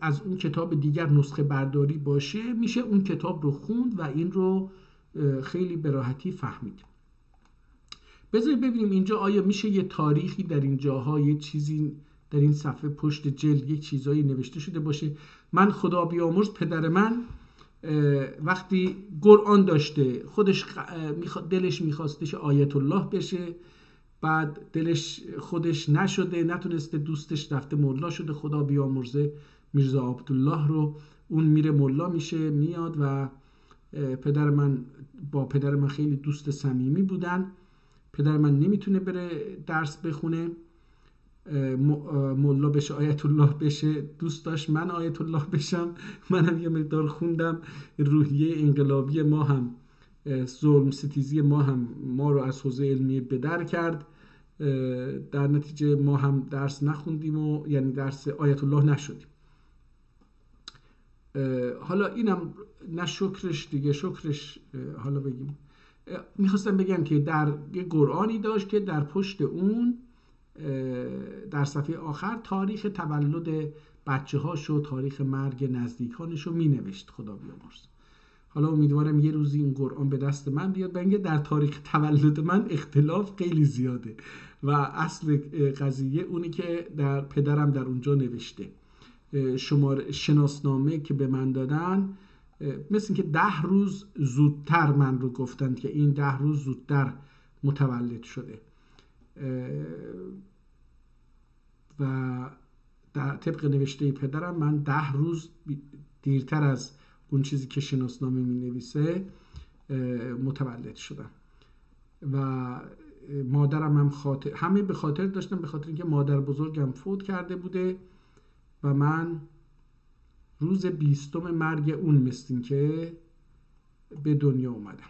از اون کتاب دیگر نسخه برداری باشه، میشه اون کتاب رو خوند و این رو خیلی به راحتی فهمید. بذارید ببینیم اینجا آیا میشه یه تاریخی در این جاها، یه چیزی در این صفحه پشت جلد یه چیزایی نوشته شده باشه. من خدا بیامرز پدر من وقتی قرآن داشته خودش دلش میخواستش آیت الله بشه، بعد دلش خودش نشده، نتونسته، دوستش رفته مولا شده، خدا بیامرزه میرزا عبدالله رو، اون میره مولا میشه میاد و پدر من با پدر من خیلی دوست صمیمی بودن. پدر من نمیتونه بره درس بخونه، مولا بشه، آیت الله بشه، دوست داشت من آیت الله بشم. منم یه مقدار خوندم. روحیه انقلابی ما هم، ظلم ستیزی ما هم ما رو از حوزه علمیه به در کرد. در نتیجه ما هم درس نخوندیم و یعنی درس آیت الله نشدیم. حالا اینم نه شکرش دیگه، شکرش حالا بگیم. میخواستم بگم که در یه قرآنی داشت که در پشت اون در صفحه آخر تاریخ تولد بچه هاش و تاریخ مرگ نزدیکانش رو می نوشت. خدا بیامرز. حالا امیدوارم یه روزی این قرآن به دست من بیاد. بنگه در تاریخ تولد من اختلاف خیلی زیاده و اصل قضیه اونی که در پدرم در اونجا نوشته. شماره شناسنامه که به من دادن مثل که 10 روز زودتر من رو گفتند که این 10 روز زودتر متولد شده و در طبق نوشته پدرم من 10 روز دیرتر از اون چیزی که شناسنامه می نویسه متولد شدم. و مادرم هم همه به خاطر داشتم، به خاطر اینکه مادر بزرگم فوت کرده بوده و من روز 20 مرگ اون مثل که به دنیا اومدم.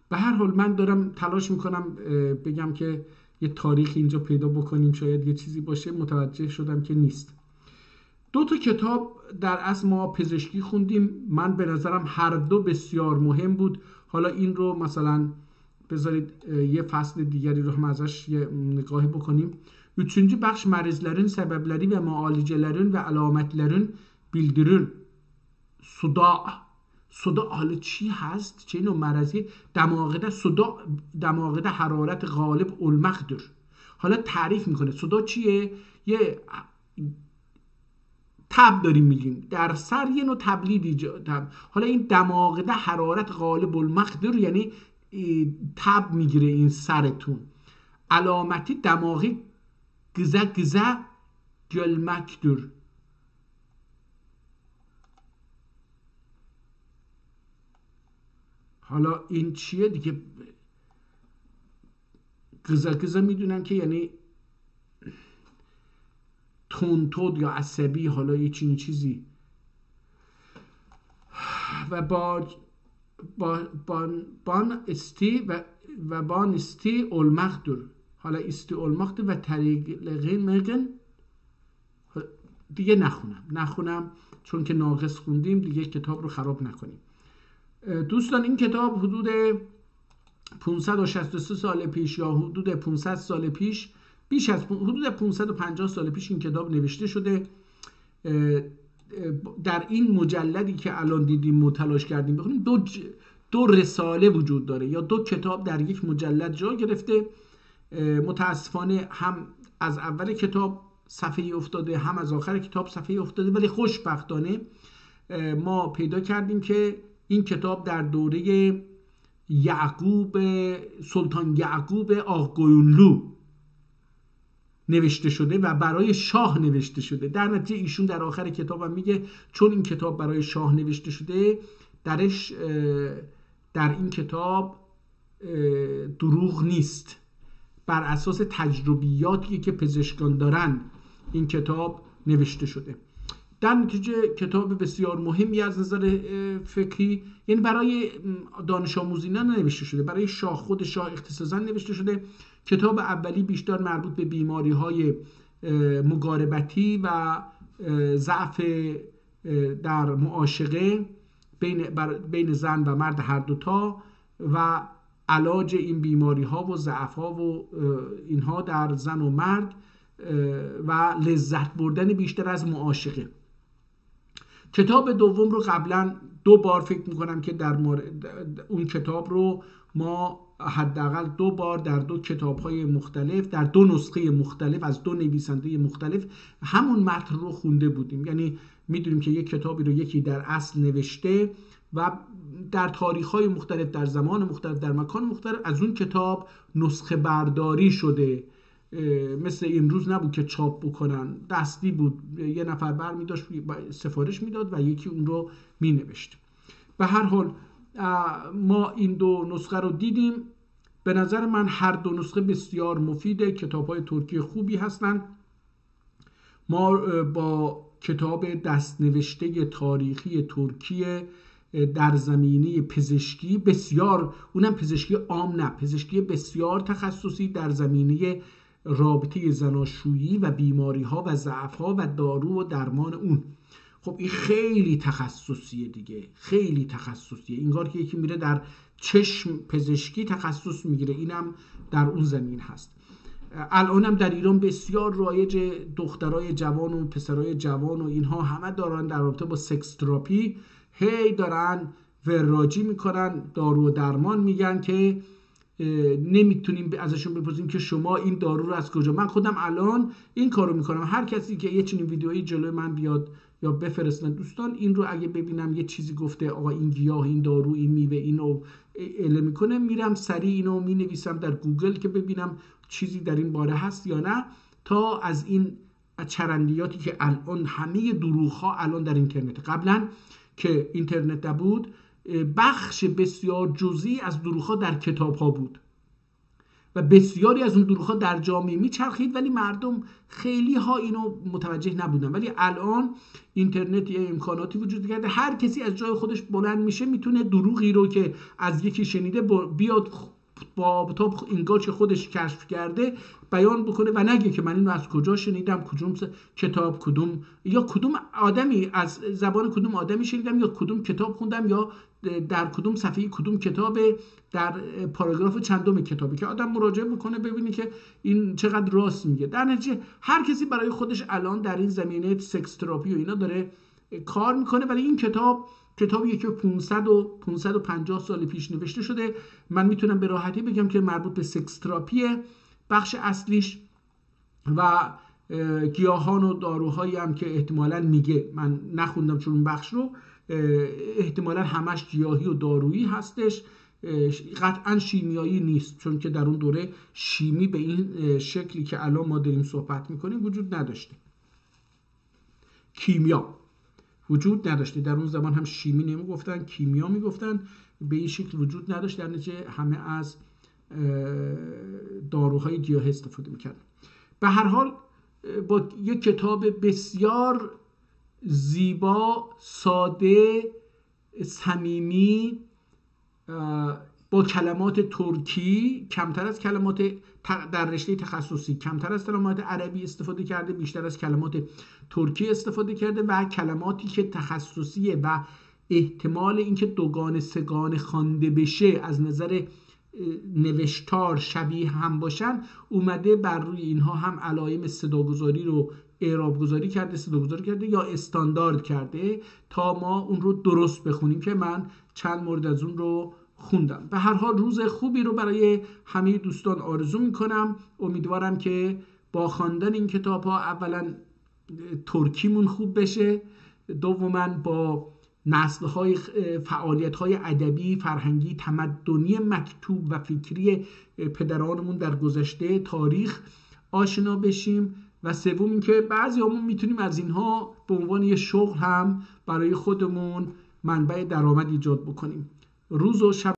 به هر حال من دارم تلاش میکنم بگم که یه تاریخ اینجا پیدا بکنیم، شاید یه چیزی باشه. متوجه شدم که نیست. 2 کتاب در اصل ما پزشکی خوندیم. من به نظرم هر دو بسیار مهم بود. حالا این رو مثلا بذارید یه فصل دیگری رو هم ازش یه نگاهی بکنیم. 3. بخش mərəzlərin səbəbləri və müalicələrin və əlamətlərin bildirir. صداع حالا چی هست؟ چه نوع مرضی؟ دماغه صداع، دماغه حرارت غالب المقدر. حالا تعریف میکنه صداع چیه؟ یه تب داریم میگیم در سر، یه نوع تبلیدی. حالا این دماغه حرارت غالب المقدر یعنی تب میگیره این سرتون. علامتی دماغی گزه gelmektir. حالا این چیه دیگه؟ گزه میدونن که یعنی تندتود یا عصبی، حالا یه چیزی. و بان استی و بان استی اولمختر. حالا استی اولمختر و طریق مگن دیگه نخونم چون که ناقص خوندیم دیگه کتاب رو خراب نکنیم. دوستان این کتاب حدود 563 سال پیش یا حدود 500 سال پیش، بیش از حدود 550 سال پیش این کتاب نوشته شده. در این مجلدی که الان دیدیم متلاش کردیم بخونیم دو رساله وجود داره یا دو کتاب در یک مجلد جا گرفته. متاسفانه هم از اول کتاب صفحه افتاده هم از آخر کتاب صفحه افتاده، ولی خوشبختانه ما پیدا کردیم که این کتاب در دوره سلطان یعقوب آقگویونلو نوشته شده و برای شاه نوشته شده. در نتیجه ایشون در آخر کتاب هم میگه چون این کتاب برای شاه نوشته شده در این کتاب دروغ نیست، بر اساس تجربیاتی که پزشکان دارن این کتاب نوشته شده. در نتیجه کتاب بسیار مهمی از نظر فکری، یعنی برای دانش آموزینان نوشته شده، برای خود شاه اختصاصا نوشته شده. کتاب اولی بیشتر مربوط به بیماری های مقاربتی و ضعف در معاشقه بین زن و مرد هر دوتا و علاج این بیماری ها و ضعف ها و اینها در زن و مرد و لذت بردن بیشتر از معاشقه. کتاب دوم رو قبلا 2 بار فکر میکنم که در اون کتاب رو ما حداقل 2 بار در 2 کتاب‌های مختلف، در 2 نسخه مختلف از 2 نویسنده مختلف همون متن رو خونده بودیم. یعنی میدونیم که یک کتابی رو یکی در اصل نوشته و در تاریخ‌های مختلف، در زمان مختلف، در مکان مختلف از اون کتاب نسخه برداری شده. مثل امروز نبود که چاپ بکنن، دستی بود، یه نفر برمی داشت سفارش میداد و یکی اون رو می نوشت. به هر حال ما این 2 نسخه رو دیدیم. به نظر من هر 2 نسخه بسیار مفیده، کتاب‌های ترکی خوبی هستند. ما با کتاب دستنوشته تاریخی ترکیه در زمینه پزشکی بسیار، اونم پزشکی عام نه، پزشکی بسیار تخصصی در زمینه رابطه زناشویی و بیماری ها و ضعف ها و دارو و درمان اون. خب این خیلی تخصصیه دیگه، خیلی تخصصیه. اینگار که یکی میره در چشم پزشکی تخصص میگیره، اینم در اون زمین هست. الانم در ایران بسیار رایج، دخترای جوان و پسرای جوان و اینها همه دارن در رابطه با سکس تراپی هی دارن وراجی میکنن، دارو و درمان میگن که نمیتونیم ازشون بپرسیم که شما این دارو رو از کجا. من خودم الان این کارو میکنم، هر کسی که یه چنین ویدئویی جلوی من بیاد یا بفرستن دوستان این رو اگه ببینم یه چیزی گفته آقا این گیاه، این دارو، این میوه اینو اعلام میکنه، میرم سریع اینو مینویسم در گوگل که ببینم چیزی در این باره هست یا نه، تا از این چرندیاتی که الان همه دروغ‌ها الان در اینترنت، قبلا که اینترنت نبود بخش بسیار جزئی از دروغ‌ها در کتاب‌ها بود و بسیاری از اون دروغ‌ها در جامعه میچرخید ولی مردم خیلی ها اینو متوجه نبودن. ولی الان اینترنت یه امکاناتی وجود کرده، هر کسی از جای خودش بلند میشه میتونه دروغی رو که از یکی شنیده بیاد با تا انگار که خودش کشف کرده بیان بکنه و نگه که من اینو از کجا شنیدم، کدوم کتاب، کدوم آدمی از زبان کدوم آدمی شنیدم یا کدوم کتاب خوندم یا در کدوم صفحه کدوم کتاب، در پاراگراف چندم کتابی، که آدم مراجعه بکنه ببینه که این چقدر راست میگه. در نتیجه هر کسی برای خودش الان در این زمینه سکس تراپی و اینا داره کار میکنه. ولی این کتابیه که 550 سال پیش نوشته شده. من میتونم به راحتی بگم که مربوط به سکس تراپیه بخش اصلیش و گیاهان و داروهایی هم که احتمالاً میگه، من نخوندم چون اون بخش رو، احتمالاً همش گیاهی و دارویی هستش، قطعاً شیمیایی نیست، چون که در اون دوره شیمی به این شکلی که الان ما داریم صحبت میکنیم وجود نداشته، کیمیا وجود نداشته. در اون زمان هم شیمی نمیگفتن، کیمیا میگفتن، به این شکل وجود نداشت. در نتیجه همه از داروهای گیاهی استفاده میکردن. به هر حال با یک کتاب بسیار زیبا، ساده صمیمی با کلمات ترکی، کمتر از کلمات در رشته تخصصی کمتر از کلمات عربی استفاده کرده، بیشتر از کلمات ترکی استفاده کرده و کلماتی که تخصصیه و احتمال اینکه دوگانه سگانه خوانده بشه از نظر نوشتار شبیه هم باشن اومده بر روی اینها هم علائم صداگذاری رو اعراب گذاری کرده یا استاندارد کرده تا ما اون رو درست بخونیم که من چند مورد از اون رو خوندم. به هر حال روز خوبی رو برای همه دوستان آرزو میکنم. امیدوارم که با خواندن این کتاب ها اولا ترکیمون خوب بشه، دوما با نسل‌های فعالیت‌های ادبی، فرهنگی، تمدنی مکتوب و فکری پدرانمون در گذشته تاریخ آشنا بشیم و سوم اینکه بعضیامون میتونیم از اینها به عنوان یه شغل هم برای خودمون منبع درآمد ایجاد بکنیم. روز و شب